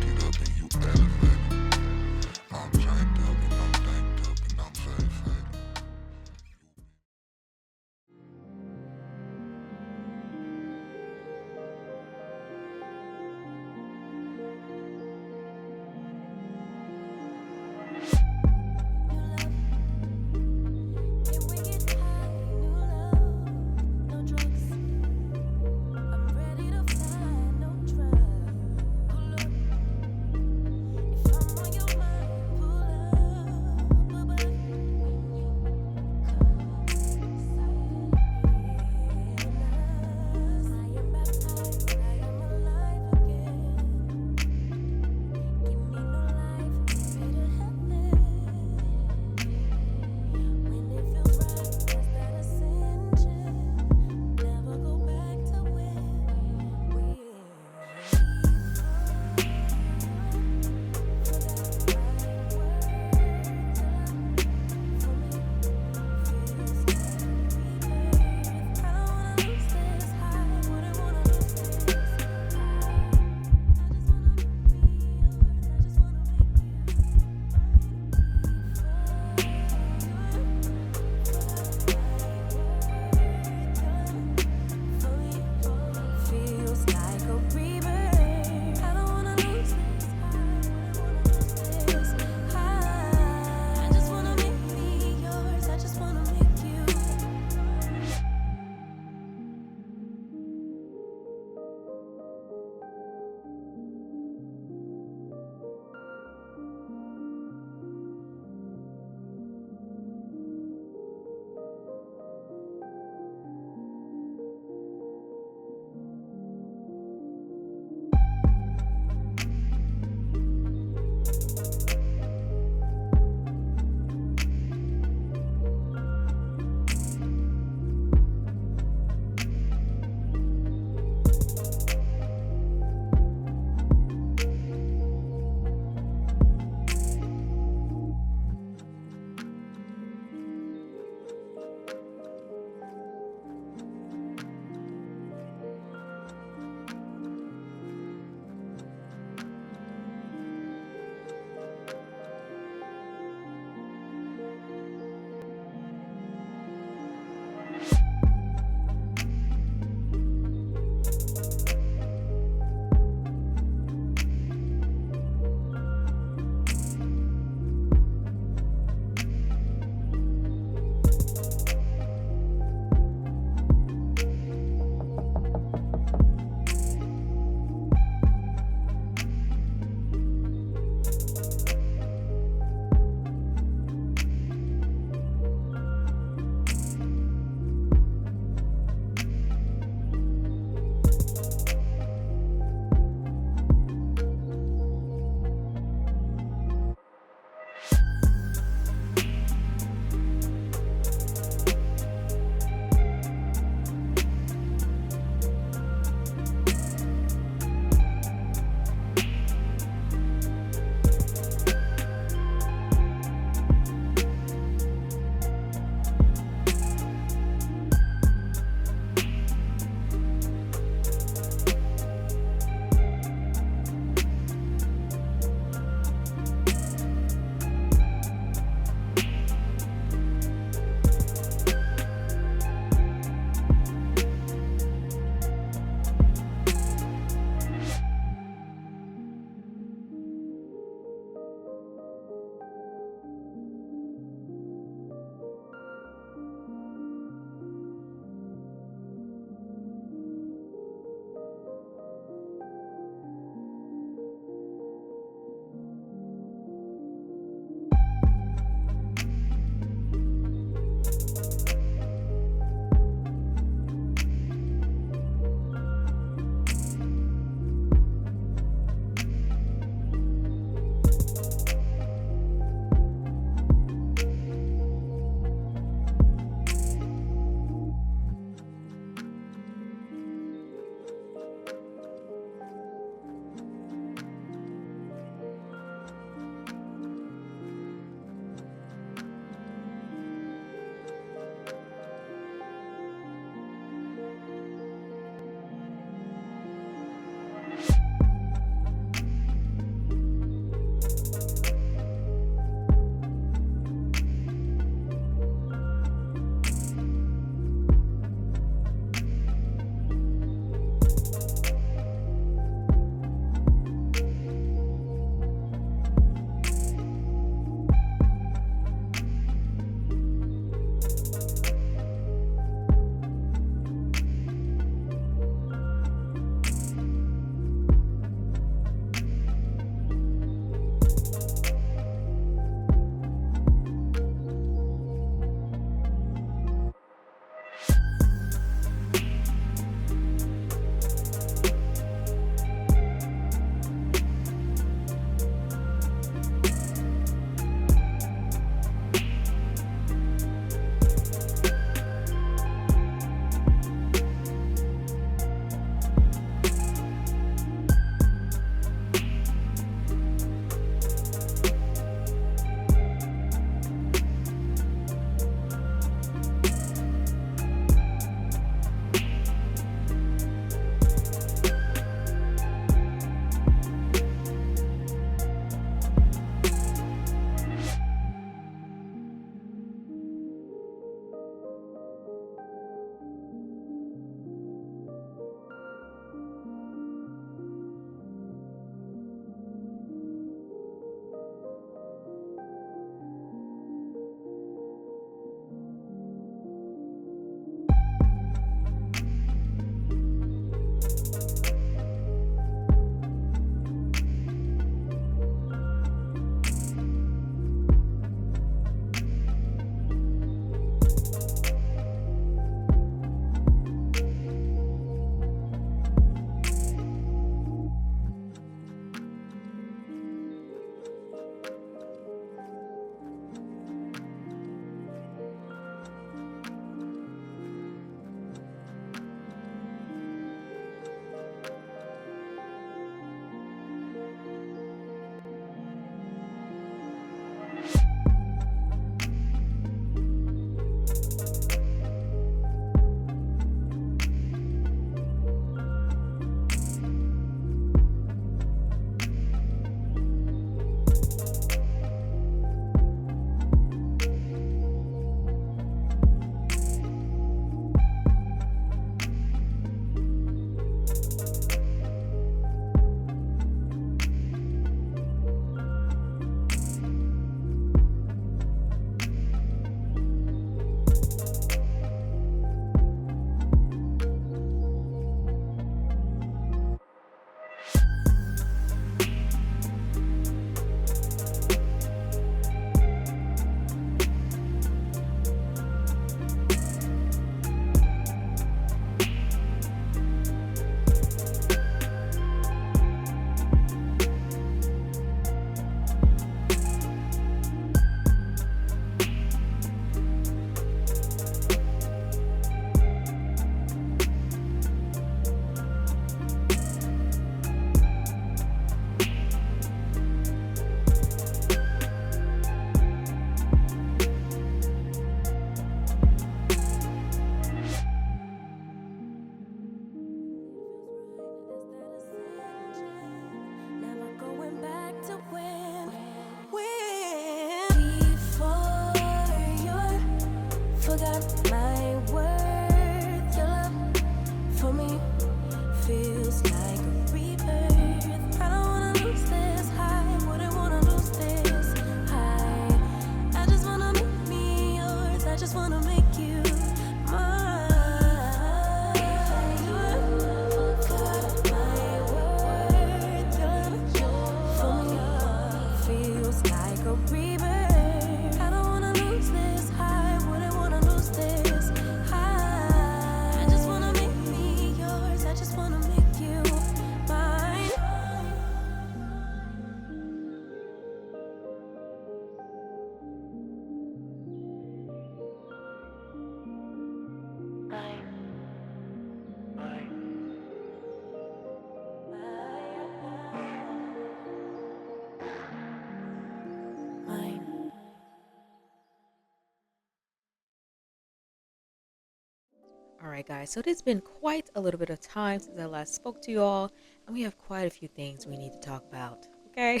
All right, guys, so it's been quite a little bit of time since I last spoke to you all, and we have quite a few things we need to talk about, okay?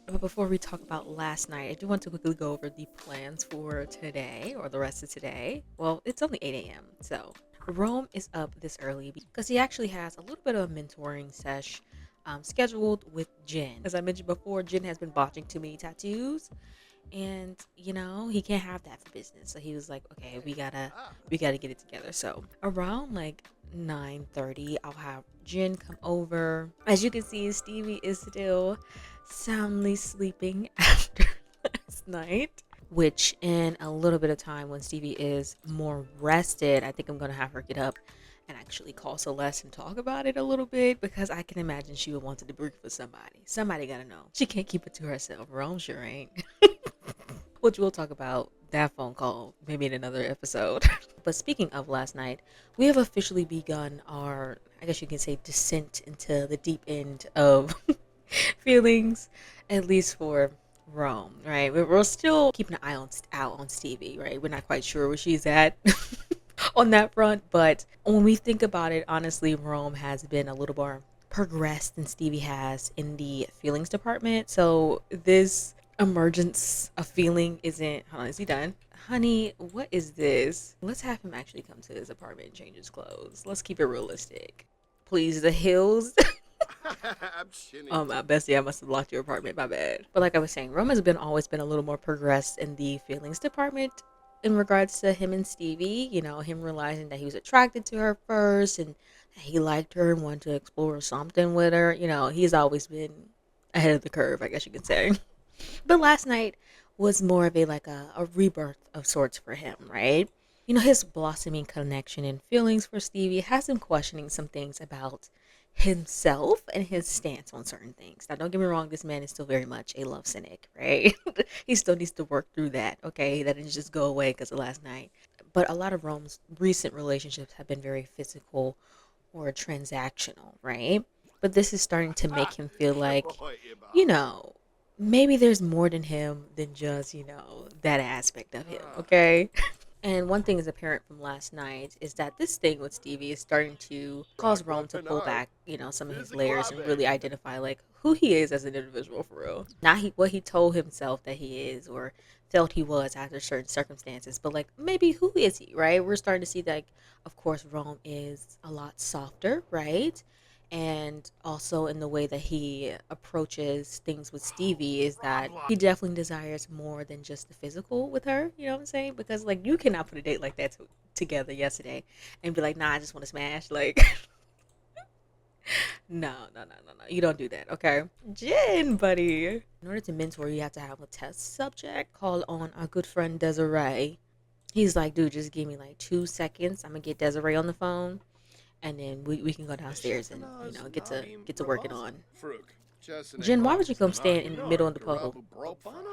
But before we talk about last night, I do want to quickly go over the plans for today or the rest of today. Well, it's only 8 a.m., so Rome is up this early because he actually has a little bit of a mentoring sesh scheduled with Jen. As I mentioned before, Jen has been botching too many tattoos, and he can't have that for business. So he was like, okay, we gotta get it together. So around like 9:30, I'll have Jen come over. As you can see, Stevie is still soundly sleeping after last night, which in a little bit of time, when Stevie is more rested, I think I'm gonna have her get up and actually call Celeste and talk about it a little bit, because I can imagine she would want to debrief with somebody. Somebody gotta know. She can't keep it to herself. Rome sure ain't. Which we'll talk about that phone call maybe in another episode. But speaking of last night, we have officially begun our, I guess you can say, descent into the deep end of feelings, at least for Rome, right? We're still keeping an eye out on Stevie, right? We're not quite sure where she's at on that front, but when we think about it, honestly, Rome has been a little more progressed than Stevie has in the feelings department. So this emergence of feeling isn't, hold on, is he done? Honey, what is this? Let's have him actually come to his apartment and change his clothes. Let's keep it realistic. Please, the heels. Oh, my bestie, I must have locked your apartment. My bad. But like I was saying, Rome has always been a little more progressed in the feelings department in regards to him and Stevie. Him realizing that he was attracted to her first, and that he liked her and wanted to explore something with her. He's always been ahead of the curve, I guess you could say. But last night was more of a rebirth of sorts for him, right? His blossoming connection and feelings for Stevie has him questioning some things about himself and his stance on certain things. Now, don't get me wrong, this man is still very much a love cynic, right? He still needs to work through that, okay? That didn't just go away because of last night. But a lot of Rome's recent relationships have been very physical or transactional, right? But this is starting to make him feel like, you know, maybe there's more than him than just, that aspect of him, okay? And one thing is apparent from last night is that this thing with Stevie is starting to cause Rome to pull back, some of his layers and really identify like who he is as an individual for real. Not what he told himself that he is or felt he was after certain circumstances, but like maybe who is he, right? We're starting to see that, of course, Rome is a lot softer, right? And also in the way that he approaches things with Stevie is that he definitely desires more than just the physical with her. You know what I'm saying? Because like you cannot put a date like that together yesterday and be like, nah, I just want to smash. Like, no, no, no, no, no. You don't do that, okay? Jen, buddy. In order to mentor, you have to have a test subject. Call on our good friend Desiree. He's like, dude, just give me like 2 seconds. I'm gonna get Desiree on the phone, and then we can go downstairs and get to working on. Jen, why would you come stand in the middle of the puddle?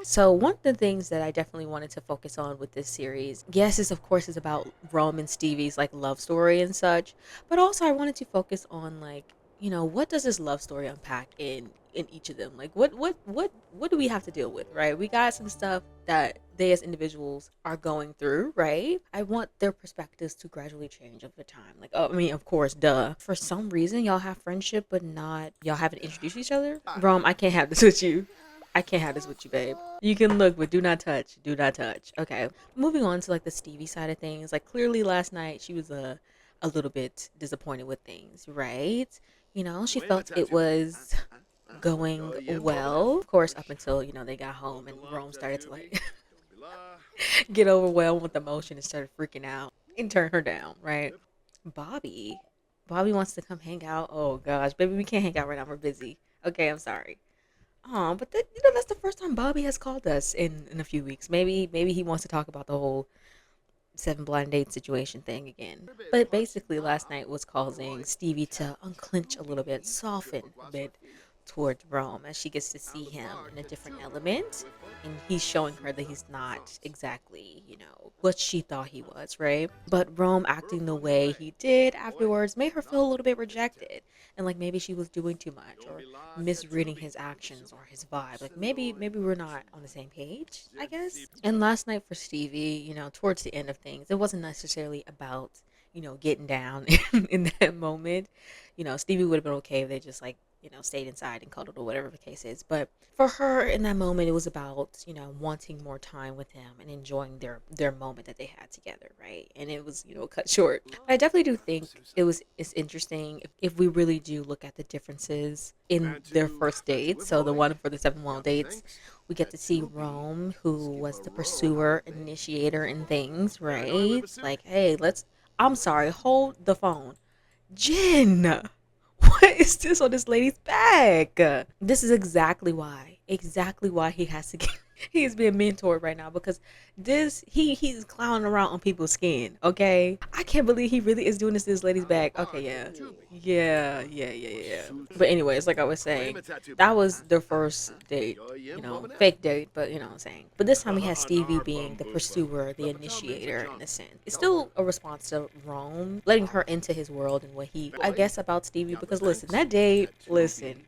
So one of the things that I definitely wanted to focus on with this series, yes, is of course is about Rome and Stevie's like love story and such, but also I wanted to focus on like, what does this love story unpack in each of them? Like what do we have to deal with, right? We got some stuff that they as individuals are going through, right? I want their perspectives to gradually change over time. Like, oh, I mean, of course, duh. For some reason, y'all have friendship, but not y'all haven't introduced each other. Rome, I can't have this with you. I can't have this with you, babe. You can look, but do not touch. Do not touch. Okay. Moving on to like the Stevie side of things. Like clearly last night she was a little bit disappointed with things, right? She felt it was going well. Of course, up until, they got home and Rome started to like get overwhelmed with emotion and started freaking out and turn her down, right? Bobby. Bobby wants to come hang out. Oh gosh, baby, we can't hang out right now. We're busy. Okay, I'm sorry. Oh, but that's the first time Bobby has called us in a few weeks. Maybe he wants to talk about the whole seven blind date situation thing again. But basically, last night was causing Stevie to unclench a little bit, soften a bit towards Rome as she gets to see him in a different element. And he's showing her that he's not exactly, what she thought he was, right? But Rome acting the way he did afterwards made her feel a little bit rejected. And like maybe she was doing too much or misreading his actions or his vibe. Like maybe we're not on the same page, I guess. And last night for Stevie, towards the end of things, it wasn't necessarily about getting down in that moment. Stevie would have been okay if they just like, stayed inside and cuddled or whatever the case is. But for her in that moment, it was about, wanting more time with him and enjoying their moment that they had together, right? And it was, cut short. But I definitely do think it's interesting if we really do look at the differences in their first dates. So the one for the 7 dates, we get to see Rome, who was the pursuer, initiator, and things, right? Like, hey, I'm sorry, hold the phone. Jen, what is this on this lady's back? This is exactly why he has to get. He is being mentored right now because he's clowning around on people's skin. Okay, I can't believe he really is doing this to this lady's back. Okay, yeah. But anyways, like I was saying, that was the first date, fake date, but you know what I'm saying. But this time we had Stevie being the pursuer, the initiator in a sense. It's still a response to Rome, letting her into his world and what I guess about Stevie. Because listen,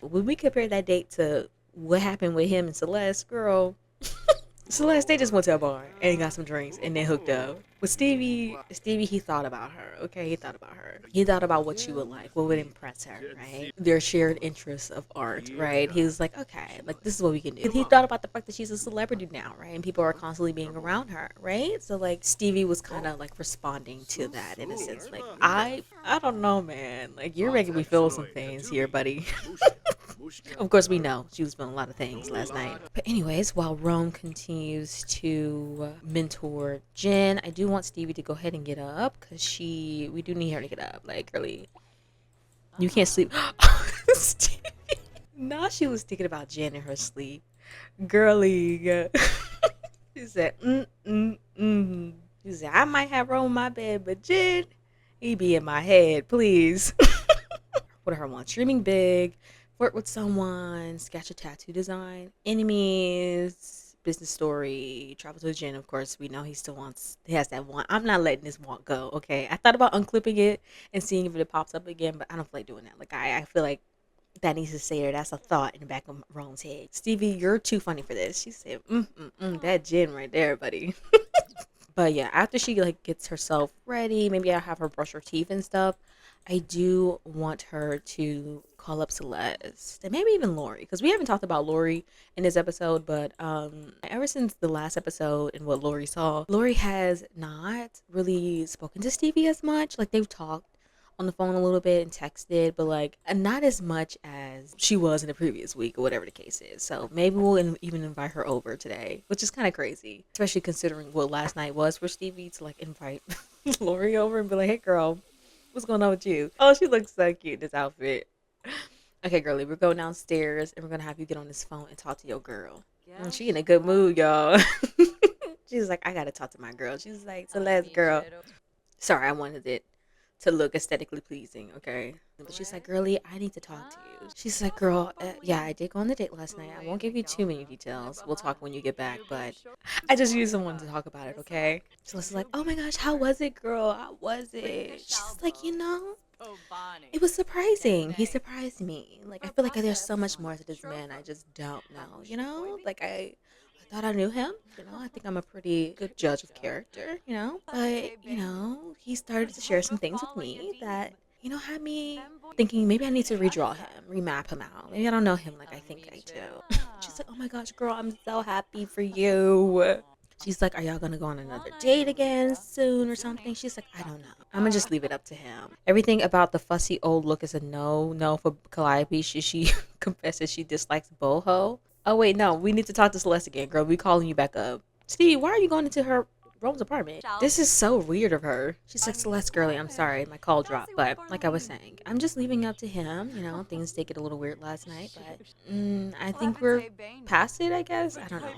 when we compare that date to what happened with him and Celeste, girl. Celeste, they just went to a bar and got some drinks and then hooked up. With Stevie, he thought about her. Okay, he thought about her. He thought about what she would like, what would impress her, right? Their shared interests of art, right? He was like, okay, like this is what we can do. He thought about the fact that she's a celebrity now, right? And people are constantly being around her, right? So like Stevie was kind of like responding to that in a sense. Like I don't know, man. Like you're making me feel some things here, buddy. Of course, we know she was feeling a lot of things last night. But anyways, while Rome continues to mentor Jen, I do want Stevie to go ahead and get up because we do need her to get up. Like, girly, you can't sleep. Stevie. Nah, she was thinking about Jen in her sleep. Girly. She said, She said, I might have Rome in my bed, but Jen, he be in my head, please. What do her want? Dreaming big. Flirt with someone, sketch a tattoo design, enemies, business story, travel to Jen. Of course, we know he has that want. I'm not letting this want go, okay? I thought about unclipping it and seeing if it pops up again, but I don't feel like doing that. Like, I feel like that needs to stay there. That's a thought in the back of Rome's head. Stevie, you're too funny for this. She said, that Jen right there, buddy. But yeah, after she like gets herself ready, maybe I'll have her brush her teeth and stuff. I do want her to call up Celeste and maybe even Lori, because we haven't talked about Lori in this episode, but ever since the last episode and what Lori saw, Lori has not really spoken to Stevie as much. Like they've talked on the phone a little bit and texted, but like not as much as she was in the previous week or whatever the case is. So maybe we'll even invite her over today, which is kind of crazy, especially considering what last night was for Stevie to like invite Lori over and be like, hey girl, what's going on with you? Oh, she looks so cute in this outfit. Okay, girlie, we're going downstairs and we're gonna have you get on this phone and talk to your girl. And she in a good mood, y'all. She's like, I gotta talk to my girl. She's like, Celeste, girl. Sorry, I wanted it to look aesthetically pleasing, okay? But she's like, girlie, I need to talk to you. She's like, girl, yeah, I did go on the date last night. I won't give you too many details. We'll talk when you get back, but I just used someone to talk about it, okay? So it's like, oh my gosh, how was it, girl? How was it? She's like, it was surprising. He surprised me. Like, I feel like there's so much more to this man I just don't know, Like, I thought I knew him, I think I'm a pretty good judge of character, but, he started to share some things with me that, had me thinking maybe I need to redraw him, remap him out. Maybe I don't know him like I think I do. She's like, oh my gosh, girl, I'm so happy for you. She's like, are y'all gonna go on another date again soon or something? She's like, I don't know. I'm gonna just leave it up to him. Everything about the fussy old look is a no for Calliope. She confesses she dislikes boho. Oh wait, no, we need to talk to Celeste again, girl. We calling you back up. Stevie, why are you going into Rome's apartment? This is so weird of her. She's like, Celeste, girlie, I'm sorry, my call dropped, but like I was saying, I'm just leaving it up to him. Things did get a little weird last night, but I think we're past it, I guess. I don't know.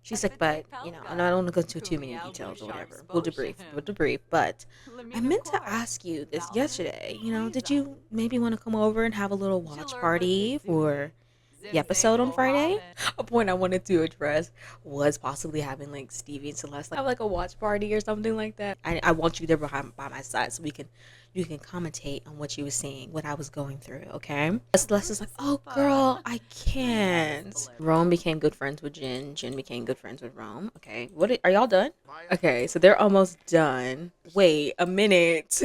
She's like, but, I don't want to go into too many details or whatever. We'll debrief. But I meant to ask you this yesterday. Did you maybe want to come over and have a little watch party for the episode on Friday. A point I wanted to address was possibly having like Stevie and Celeste have like a watch party or something like that. I want you there behind by my side so you can commentate on what you were seeing, what I was going through, okay? Celeste is like, oh girl, I can't. Rome became good friends with Jen. Jen became good friends with Rome. Okay, are y'all done? Okay, so they're almost done. Wait a minute.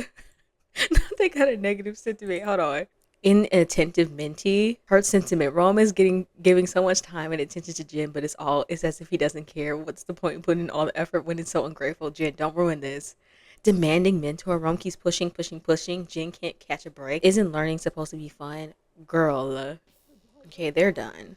They got a negative sentiment. Hold on. Inattentive mentee. Hurt sentiment. Rome is giving so much time and attention to Jen, but it's as if he doesn't care. What's the point in putting in all the effort when it's so ungrateful? Jen, don't ruin this. Demanding mentor. Rome keeps pushing. Jen can't catch a break. Isn't learning supposed to be fun? Girl. Okay, they're done.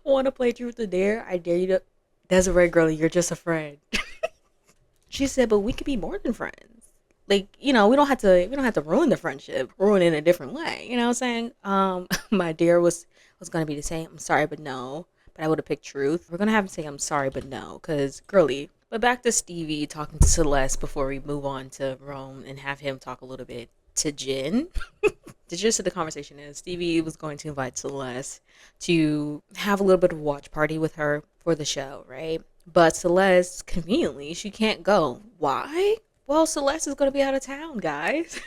Want to play truth or dare? I dare you to. Desiree, girlie, you're just a friend. She said, but we could be more than friends. Like, we don't have to ruin the friendship, ruin it in a different way. You know what I'm saying? My dare was gonna be to say I'm sorry but no, but I would have picked truth. We're gonna have to say I'm sorry but no, cause girly. But back to Stevie talking to Celeste before we move on to Rome and have him talk a little bit to Jen. The gist of the conversation is Stevie was going to invite Celeste to have a little bit of a watch party with her for the show, right? But Celeste, conveniently, she can't go. Why? Well, Celeste is going to be out of town, guys.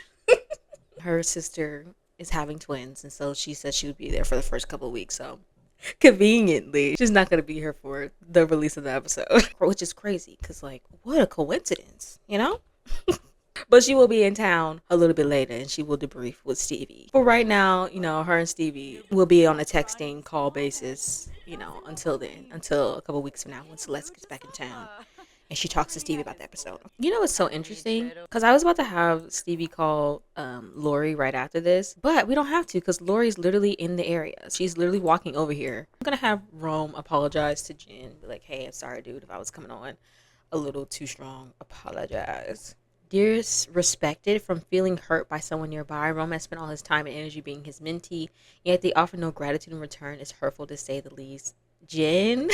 Her sister is having twins, and so she said she would be there for the first couple of weeks. So, conveniently, she's not going to be here for the release of the episode, which is crazy because, like, what a coincidence, you know? But she will be in town a little bit later and she will debrief with Stevie. For right now, her and Stevie will be on a texting call basis, until then, until a couple weeks from now when Celeste gets back in town and she talks to Stevie about the episode. It's so interesting because I was about to have Stevie call Lori right after this, but we don't have to because Lori's literally in the area. She's literally walking over here. I'm going to have Rome apologize to Jen, be like, hey, I'm sorry, dude, if I was coming on a little too strong. Apologize. Disrespected from feeling hurt by someone nearby. Rome has spent all his time and energy being his mentee, yet they offer no gratitude in return. Is hurtful to say the least. Jen,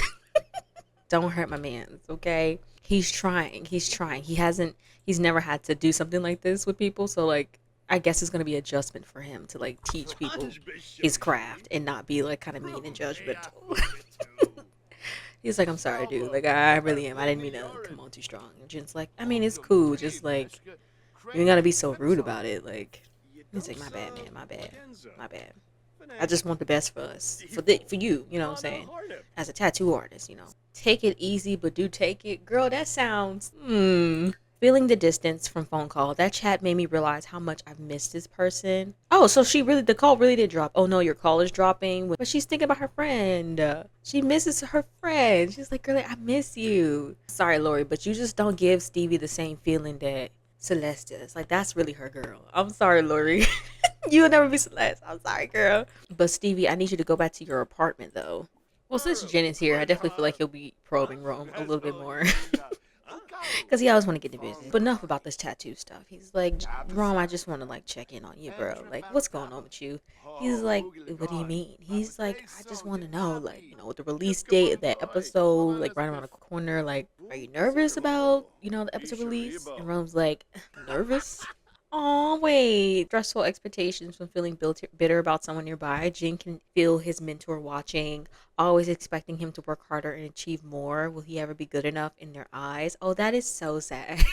don't hurt my man, okay? He's trying. He's never had to do something like this with people, so like I guess it's gonna be adjustment for him to like teach people his craft and not be like kind of mean and judgmental. He's like, I'm sorry, dude. Like, I really am. I didn't mean to come on too strong. And Jen's like, I mean, it's cool. Just, like, you ain't gotta be so rude about it. Like, he's like, my bad, man. My bad. I just want the best for us. For you, you know what I'm saying? As a tattoo artist, Take it easy, but do take it. Girl, that sounds, Feeling the distance from phone call. That chat made me realize how much I've missed this person. Oh, so the call really did drop. Oh no, your call is dropping. But she's thinking about her friend. She misses her friend. She's like, girl, I miss you. Sorry, Lori, but you just don't give Stevie the same feeling that Celeste does. Like, that's really her girl. I'm sorry, Lori. You'll never be Celeste. I'm sorry, girl. But Stevie, I need you to go back to your apartment, though. Well, since Jen is here, I definitely feel like he'll be probing Rome a little bit more. Because he always want to get the business. But enough about this tattoo stuff. He's like, Rom, I just want to like check in on you, bro. Like, what's going on with you? He's like, what do you mean? He's like, I just want to know, like, with the release date of that episode, like right around the corner, like, are you nervous about, the episode release? And Rom's like, nervous? Oh, wait. Stressful expectations from feeling bitter about someone nearby. Jen can feel his mentor watching, always expecting him to work harder and achieve more. Will he ever be good enough in their eyes? Oh, that is so sad.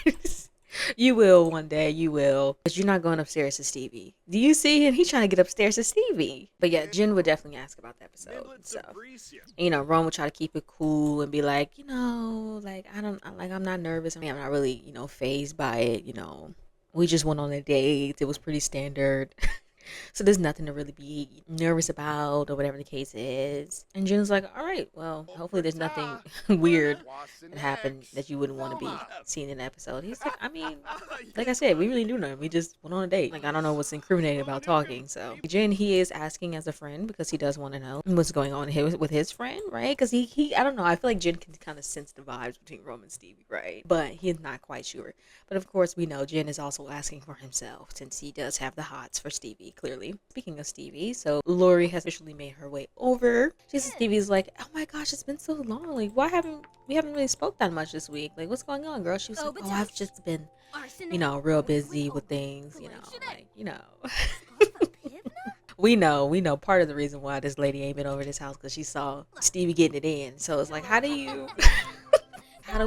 You will one day. You will. But you're not going upstairs to Stevie. Do you see him? He's trying to get upstairs to Stevie. But yeah, Jen would definitely ask about the episode and stuff. And, Rome would try to keep it cool and be like, like, I'm not nervous. I mean, I'm not really, fazed by it, We just went on a date. It was pretty standard. So there's nothing to really be nervous about or whatever the case is. And Jen's like, all right, well, hopefully there's nothing weird that happened that you wouldn't want to be seen in the episode. He's like, I mean, like I said, we really do know. We just went on a date. Like, I don't know what's incriminating about talking. So Jen, he is asking as a friend because he does want to know what's going on with his friend, right? Because he I don't know. I feel like Jen can kind of sense the vibes between Rome and Stevie, right? But he's not quite sure. But of course, we know Jen is also asking for himself since he does have the hots for Stevie. clearly. Speaking of Stevie, so Lori has officially made her way over. Stevie's like, oh my gosh, it's been so long. Like, we haven't really spoke that much this week. Like, what's going on, girl? She was like, oh, I've just been, real busy with things, We know part of the reason why this lady ain't been over this house because she saw Stevie getting it in. So it's like, how do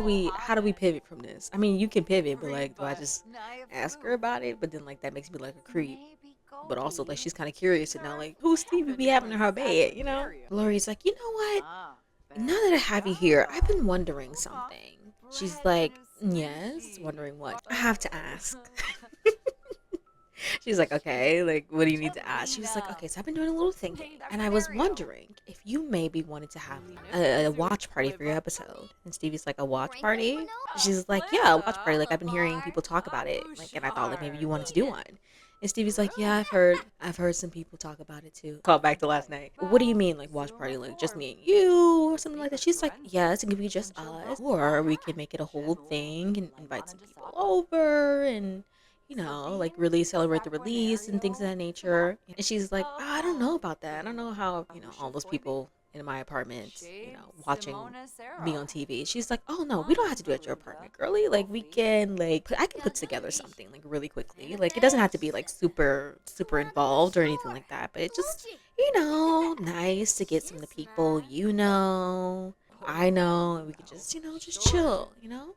we pivot from this? I mean, you can pivot, but like, do I just ask her about it? But then like that makes me like a creep. But also like she's kind of curious to know like who Stevie be having in her bed, Lori's like, you know what? Now that I have you here, I've been wondering something. She's like, yes, wondering what? I have to ask. She's like, okay, like, what do you need to ask? She was like, okay, so I've been doing a little thinking, and I was wondering if you maybe wanted to have a watch party for your episode. And Stevie's like, a watch party? She's like, yeah, a watch party. Like, I've been hearing people talk about it, like, and I thought like maybe you wanted to do one. And Stevie's like, yeah, I've heard some people talk about it too. Call back to last night. What do you mean, like, watch party? Like, just me and you or something like that? She's like, yes, it can be just us, or we can make it a whole thing and invite some people over and like really celebrate the release and things of that nature. And she's like, oh, I don't know about that. I don't know how, all those people in my apartment, watching me on TV. She's like, oh no, we don't have to do it at your apartment, girly. Like we can I can put together something like really quickly. Like it doesn't have to be like super, super involved or anything like that. But it just, nice to get some of the people, I know, and we could just, just chill,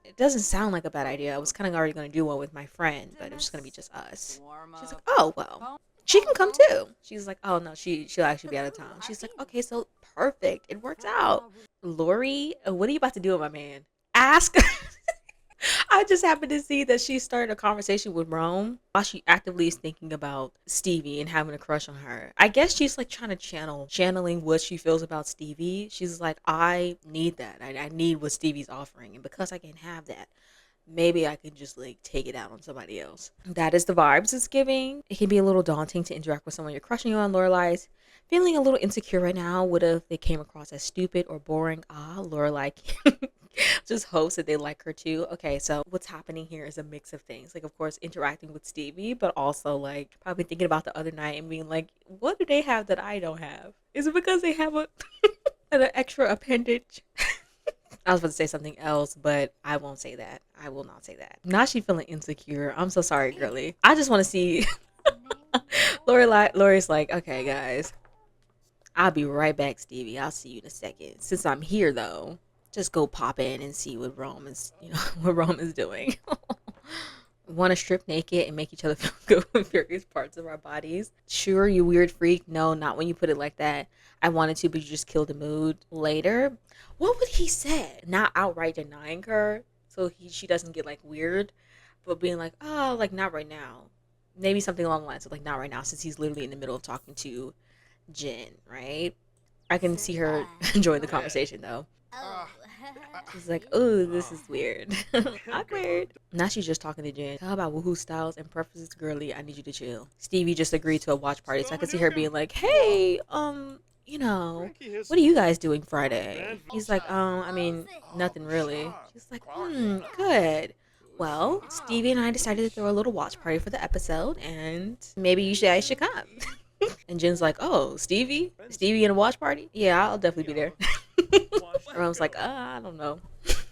It doesn't sound like a bad idea. I was kind of already going to do one with my friend, but it was just going to be just us. She's like, oh, well, she can come too. She's like, oh, no, she'll actually be out of town. She's like, okay, so perfect. It works out. Lori, what are you about to do with my man? Ask. I just happened to see that she started a conversation with Rome while she actively is thinking about Stevie and having a crush on her. I guess she's like trying to channeling what she feels about Stevie. She's like, I need that. I need what Stevie's offering. And because I can have that, maybe I can just like take it out on somebody else. That is the vibes it's giving. It can be a little daunting to interact with someone you're crushing on. Lorelai's feeling a little insecure right now. What if they came across as stupid or boring? Lorelai just hopes that they like her too. Okay, so what's happening here is a mix of things. Like, of course, interacting with Stevie, but also like probably thinking about the other night and being like, what do they have that I don't have? Is it because they have an extra appendage? I was about to say something else, but I won't say that. I will not say that. Now she's feeling insecure. I'm so sorry, girly. I just want to see Lori's like, okay, guys, I'll be right back, Stevie. I'll see you in a second. Since I'm here, though, just go pop in and see what Rome is, what Rome is doing. Want to strip naked and make each other feel good with various parts of our bodies? Sure, you weird freak. No, not when you put it like that. I wanted to, but you just killed the mood. Later, what would he say? Not outright denying her, so she doesn't get like weird, but being like, oh, like not right now. Maybe something along the lines of like not right now, since he's literally in the middle of talking to Jen, right? I can see her enjoying the conversation though. She's like, oh, this is weird. Awkward. Now she's just talking to Jen. How about woohoo styles and preferences, girly? I need you to chill. Stevie just agreed to a watch party, so I can see her being like, hey, what are you guys doing Friday? He's like, I mean, nothing really. She's like, good. Well, Stevie and I decided to throw a little watch party for the episode, and maybe you guys should come. And Jen's like, oh, Stevie in a watch party? Yeah, I'll definitely be there. Rome's like, I don't know.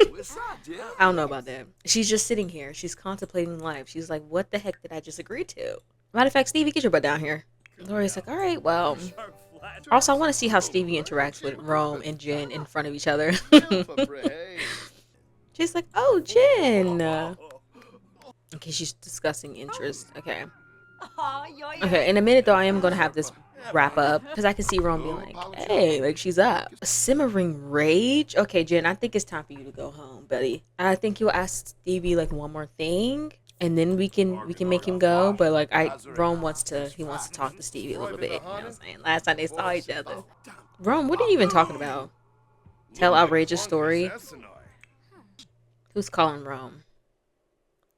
I don't know about that. She's just sitting here. She's contemplating life. She's like, what the heck did I just agree to? Matter of fact, Stevie, get your butt down here. Lori's like, all right, well. Also, I want to see how Stevie interacts with Rome and Jen in front of each other. She's like, oh, Jen. Okay, she's discussing interest. Okay. Okay, in a minute, though, I am going to have this wrap up because I can see Rome being like, hey, like she's up. A simmering rage. Okay, Jen, I think it's time for you to go home, buddy. I think you'll ask Stevie like one more thing and then we can make him go. But like Rome wants to talk to Stevie a little bit. You know what I'm saying? Last time they saw each other. Rome, what are you even talking about? Tell outrageous story. Who's calling Rome?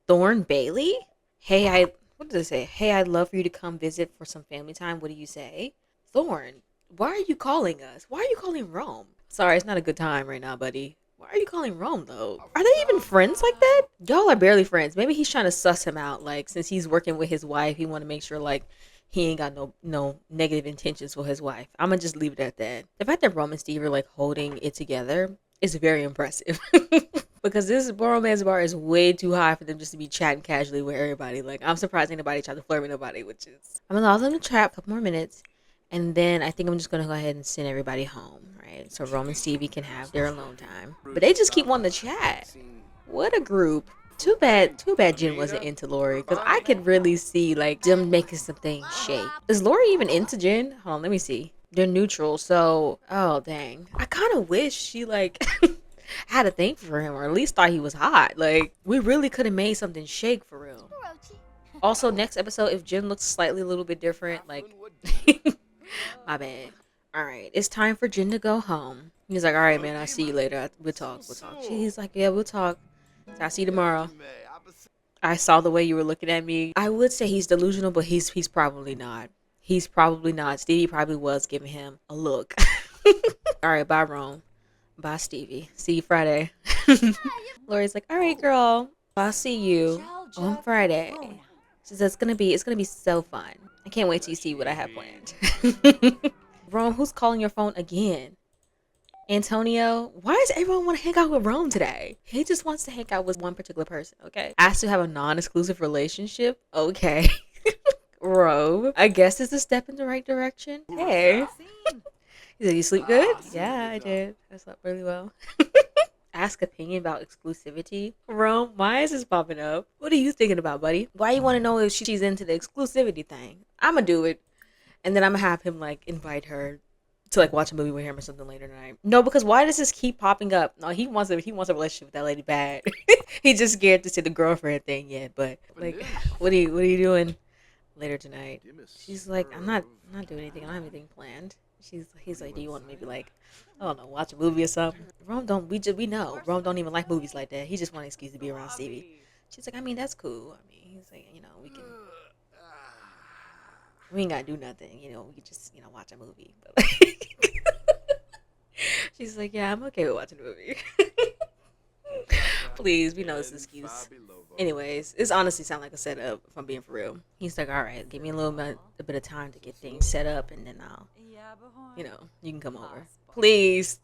Thorn Bailey? Hey, what does it say? Hey, I'd love for you to come visit for some family time. What do you say? Thorn, why are you calling us? Why are you calling Rome? Sorry, it's not a good time right now, buddy. Why are you calling Rome, though? Are they even friends like that? Y'all are barely friends. Maybe he's trying to suss him out. Like, since he's working with his wife, he want to make sure, like, he ain't got no negative intentions for his wife. I'm gonna just leave it at that. The fact that Rome and Steve are like holding it together is very impressive. Because this romance bar is way too high for them just to be chatting casually with everybody. Like, I'm surprised anybody tried to flirt with nobody, which is... I'm gonna allow them to trap a couple more minutes, and then I think I'm just gonna go ahead and send everybody home, right? So Rome and Stevie can have their alone time. But they just keep wanting to chat. What a group. Too bad Jen wasn't into Lori, because I could really see like them making some things shake. Is Lori even into Jen? Hold on, let me see. They're neutral, so oh dang. I kind of wish she like had a thing for him, or at least thought he was hot. Like, we really could have made something shake for real. Also, next episode, if Jen looks slightly a little bit different, like, my bad. All right, it's time for Jen to go home. He's like, all right, man, I'll see you later. We'll talk. She's like, yeah, we'll talk. So I'll see you tomorrow. I saw the way you were looking at me. I would say he's delusional, but he's probably not. He's probably not. Stevie probably was giving him a look. All right, bye, Rome. Bye, Stevie. See you Friday. Lori's like, all right, girl. I'll see you on Friday. She says it's gonna be so fun. I can't wait till you see what I have planned. Rome, who's calling your phone again? Antonio, why does everyone want to hang out with Rome today? He just wants to hang out with one particular person, okay? Asked to have a non-exclusive relationship? Okay. Rome, I guess it's a step in the right direction. Hey. He said, you sleep good? Yeah, I did. I slept really well. Ask opinion about exclusivity. Rome, why is this popping up? What are you thinking about, buddy? Why you want to know if she's into the exclusivity thing? I'm going to do it. And then I'm going to have him, like, invite her to, like, watch a movie with him or something later tonight. No, because why does this keep popping up? No, he wants a relationship with that lady bad. He's just scared to say the girlfriend thing yet. But, like, what are you doing later tonight? She's like, I'm not doing anything. I don't have anything planned. He's like, do you want to maybe, like, I don't know, watch a movie or something? We know Rome don't even like movies like that. He just want an excuse to be around Stevie. She's like, I mean, that's cool. I mean, he's like, we ain't gotta do nothing, we can just, watch a movie. But she's like, yeah, I'm okay with watching a movie. Please, we know this excuse. Anyways, it's honestly sound like a setup, if I'm being for real. He's like, all right, give me a bit of time to get things set up, and then I'll, you can come over. Please.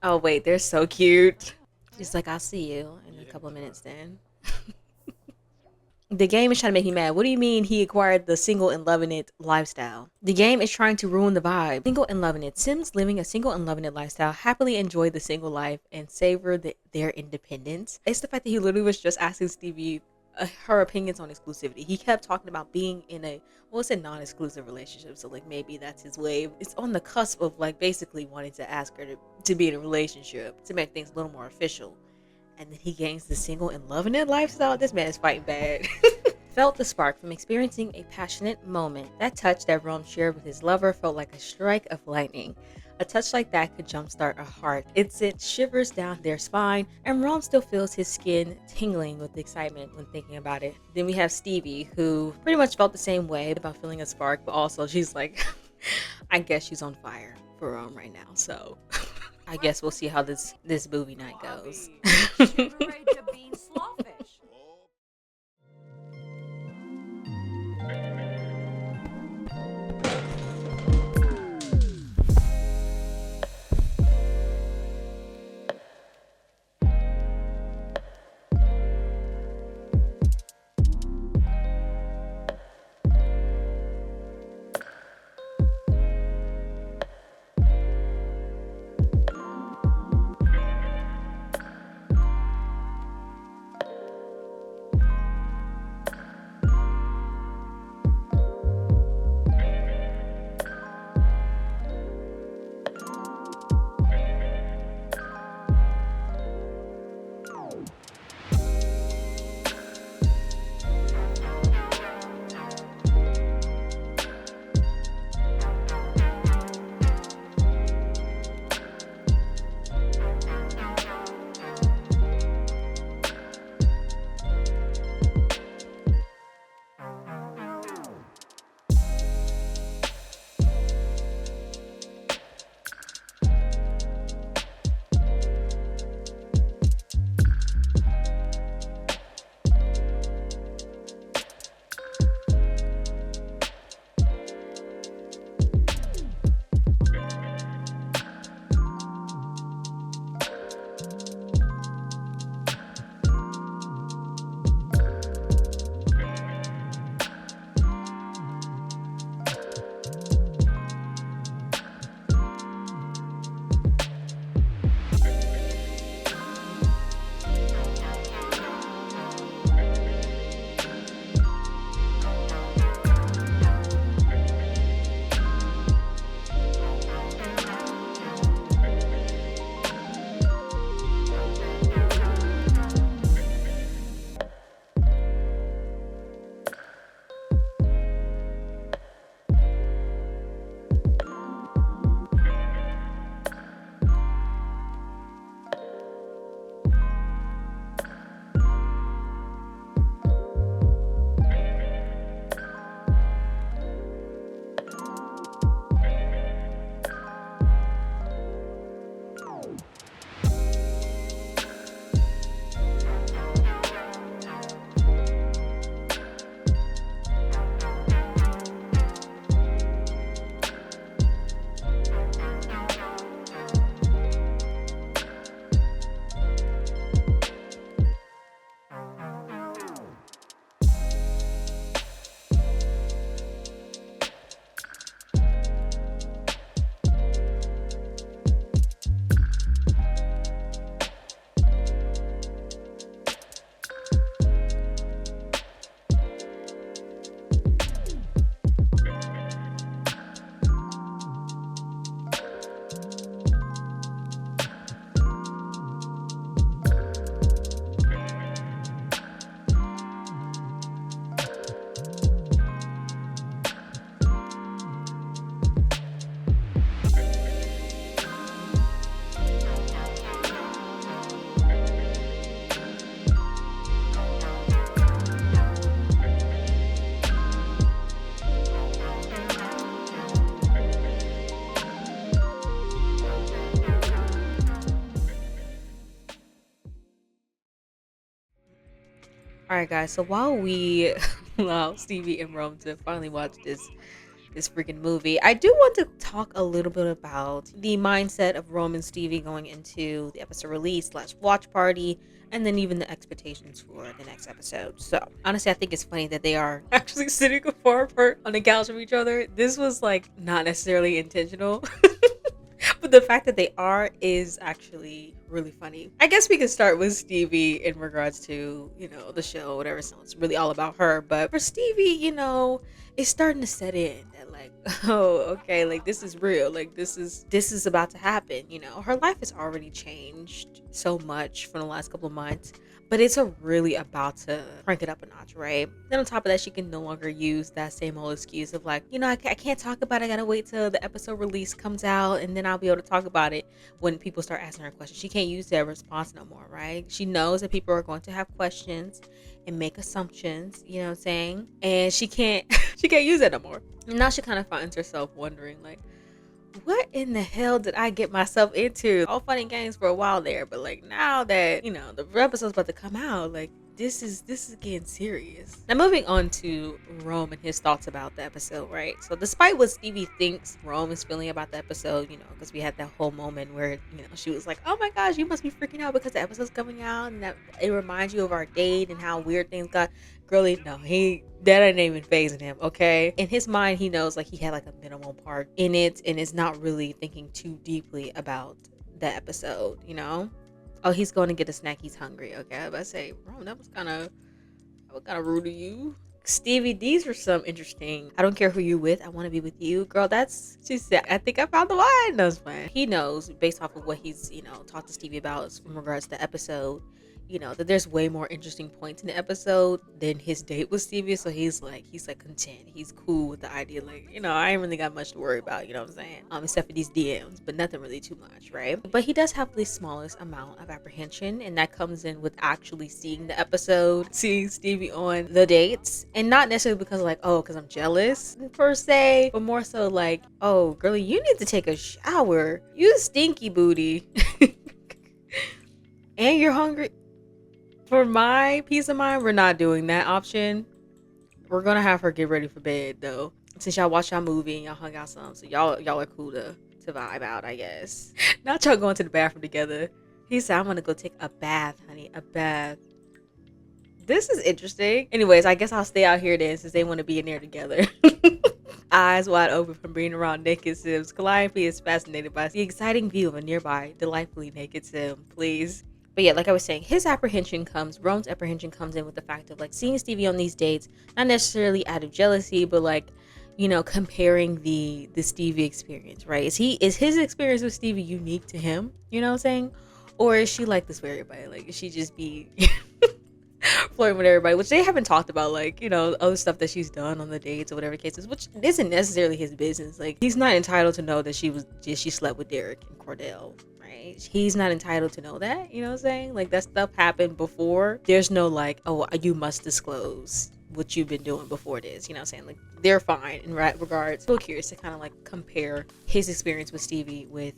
Oh, wait, they're so cute. She's like, I'll see you in a couple of minutes then. The game is trying to make me mad. What do you mean he acquired the single and loving it lifestyle? The game is trying to ruin the vibe. Single and loving it. Sims living a single and loving it lifestyle happily enjoy the single life and savor their independence. It's the fact that he literally was just asking Stevie her opinions on exclusivity. He kept talking about being in a non-exclusive relationship, so like maybe that's his way. It's on the cusp of like basically wanting to ask her to be in a relationship to make things a little more official. And then he gains the single and loving it lifestyle. This man is fighting bad. Felt the spark from experiencing a passionate moment. That touch that Rome shared with his lover felt like a strike of lightning. A touch like that could jumpstart a heart. It sent shivers down their spine, and Rome still feels his skin tingling with excitement when thinking about it. Then we have Stevie, who pretty much felt the same way about feeling a spark, but also she's like, I guess she's on fire for Rome right now, so... I guess we'll see how this movie night goes. All right, guys. So while we allow Stevie and Rome to finally watch this freaking movie, I do want to talk a little bit about the mindset of Rome and Stevie going into the episode release / watch party, and then even the expectations for the next episode. So honestly, I think it's funny that they are actually sitting far apart on the couch of each other. This was like not necessarily intentional. But the fact that they are is actually really funny. I guess we can start with Stevie in regards to, the show, whatever. So it's really all about her. But for Stevie, it's starting to set in that like, oh, okay, like this is real. Like this is about to happen. Her life has already changed so much from the last couple of months. But it's really about to crank it up a notch, right? Then on top of that, she can no longer use that same old excuse of like, I can't talk about it. I gotta wait till the episode release comes out and then I'll be able to talk about it when people start asking her questions. She can't use that response no more, right? She knows that people are going to have questions and make assumptions, you know what I'm saying? And she can't she can't use that no more. And now she kind of finds herself wondering like, what in the hell did I get myself into? All fun and games for a while there, but like now that the episode's about to come out, like this is getting serious. Now moving on to Rome and his thoughts about the episode, right? So despite what Stevie thinks Rome is feeling about the episode, because we had that whole moment where she was like, oh my gosh, you must be freaking out because the episode's coming out and that it reminds you of our date and how weird things got. Girlie, no, that ain't even phasing him, okay? In his mind, he knows like he had like a minimal part in it and is not really thinking too deeply about the episode, Oh, he's going to get a snack. He's hungry. Okay, I was about to say, Rome, that was kind of rude of you. Stevie, these are some interesting. I don't care who you're with. I want to be with you, girl. She said, I think I found the one. That's fine. He knows based off of what he's talked to Stevie about in regards to the episode. That there's way more interesting points in the episode than his date with Stevie. So he's like content. He's cool with the idea. Like, I ain't really got much to worry about, you know what I'm saying? Except for these DMs, but nothing really too much, right? But he does have the smallest amount of apprehension, and that comes in with actually seeing the episode, seeing Stevie on the dates, and not necessarily because like, oh, because I'm jealous per se, but more so like, oh, girlie, you need to take a shower. You stinky booty. And you're hungry. For my peace of mind, we're not doing that option. We're gonna have her get ready for bed though. Since y'all watched y'all movie and y'all hung out some, so y'all are cool to vibe out, I guess. Not y'all going to the bathroom together. He said, I'm gonna go take a bath, honey. A bath. This is interesting. Anyways, I guess I'll stay out here then since they want to be in there together. Eyes wide open from being around naked Sims. Calliope is fascinated by the exciting view of a nearby, delightfully naked Sim. Please. But yeah, like I was saying, Rome's apprehension comes in with the fact of like seeing Stevie on these dates, not necessarily out of jealousy, but like, comparing the Stevie experience, right? Is his experience with Stevie unique to him? You know what I'm saying? Or is she like this with everybody? Like, is she just be flirting with everybody? Which they haven't talked about, like, other stuff that she's done on the dates or whatever the case is, which isn't necessarily his business. Like, he's not entitled to know that she slept with Derek and Cordell. He's not entitled to know that, you know what I'm saying? Like, that stuff happened before. There's no like, oh, you must disclose what you've been doing before this, you know what I'm saying? Like, they're fine in that regard. So curious to kind of like compare his experience with Stevie with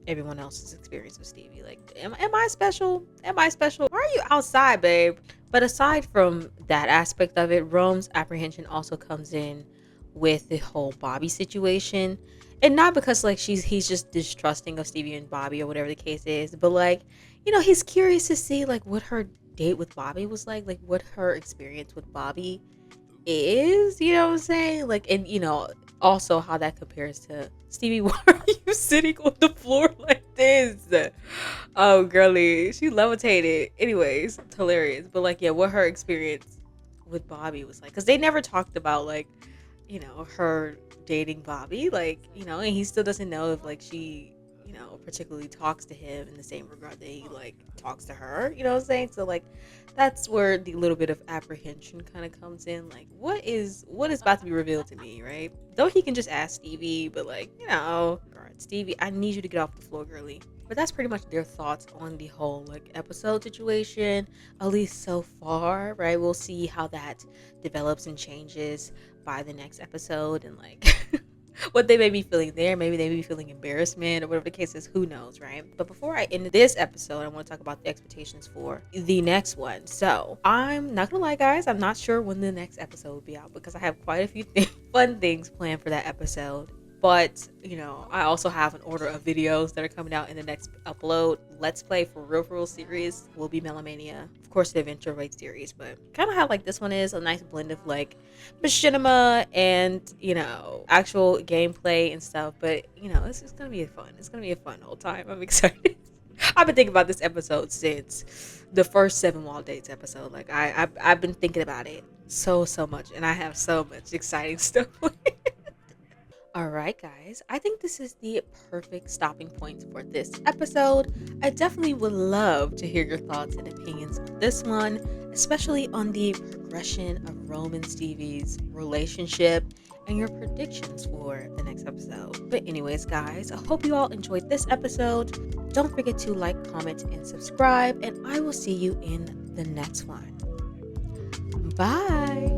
everyone else's experience with Stevie. Like, am I special? Am I special? Why are you outside, babe? But aside from that aspect of it, Rome's apprehension also comes in with the whole Bobby situation. And not because like he's just distrusting of Stevie and Bobby or whatever the case is, but like, he's curious to see like what her date with Bobby was like what her experience with Bobby is, you know what I'm saying? Like, and also how that compares to Stevie. Why are you sitting on the floor like this? Oh, girly, she levitated. Anyways, it's hilarious. But like, yeah, what her experience with Bobby was like, because they never talked about like, her dating Bobby, like, and he still doesn't know if like she, particularly talks to him in the same regard that he like talks to her, you know what I'm saying? So like that's where the little bit of apprehension kind of comes in, like what is about to be revealed to me, right? Though he can just ask Stevie, but like, all right, Stevie, I need you to get off the floor, girly. But that's pretty much their thoughts on the whole like episode situation, at least so far, right? We'll see how that develops and changes by the next episode, and like what they may be feeling there. Maybe they may be feeling embarrassment or whatever the case is. Who knows, right? But before I end this episode, I want to talk about the expectations for the next one. So I'm not gonna lie, guys, I'm not sure when the next episode will be out because I have quite a few fun things planned for that episode. But I also have an order of videos that are coming out in the next upload. Let's Play for Real series will be Melomania, of course the Adventure Raid series, but kind of how like this one is a nice blend of like machinima and actual gameplay and stuff. But it's gonna be fun. It's gonna be a fun whole time. I'm excited. I've been thinking about this episode since the first 7 Wall Dates episode. Like I've been thinking about it so much, and I have so much exciting stuff. All right, guys, I think this is the perfect stopping point for this episode. I definitely would love to hear your thoughts and opinions on this one, especially on the progression of Rome and Stevie's relationship and your predictions for the next episode. But anyways, guys, I hope you all enjoyed this episode. Don't forget to like, comment, and subscribe, and I will see you in the next one. Bye.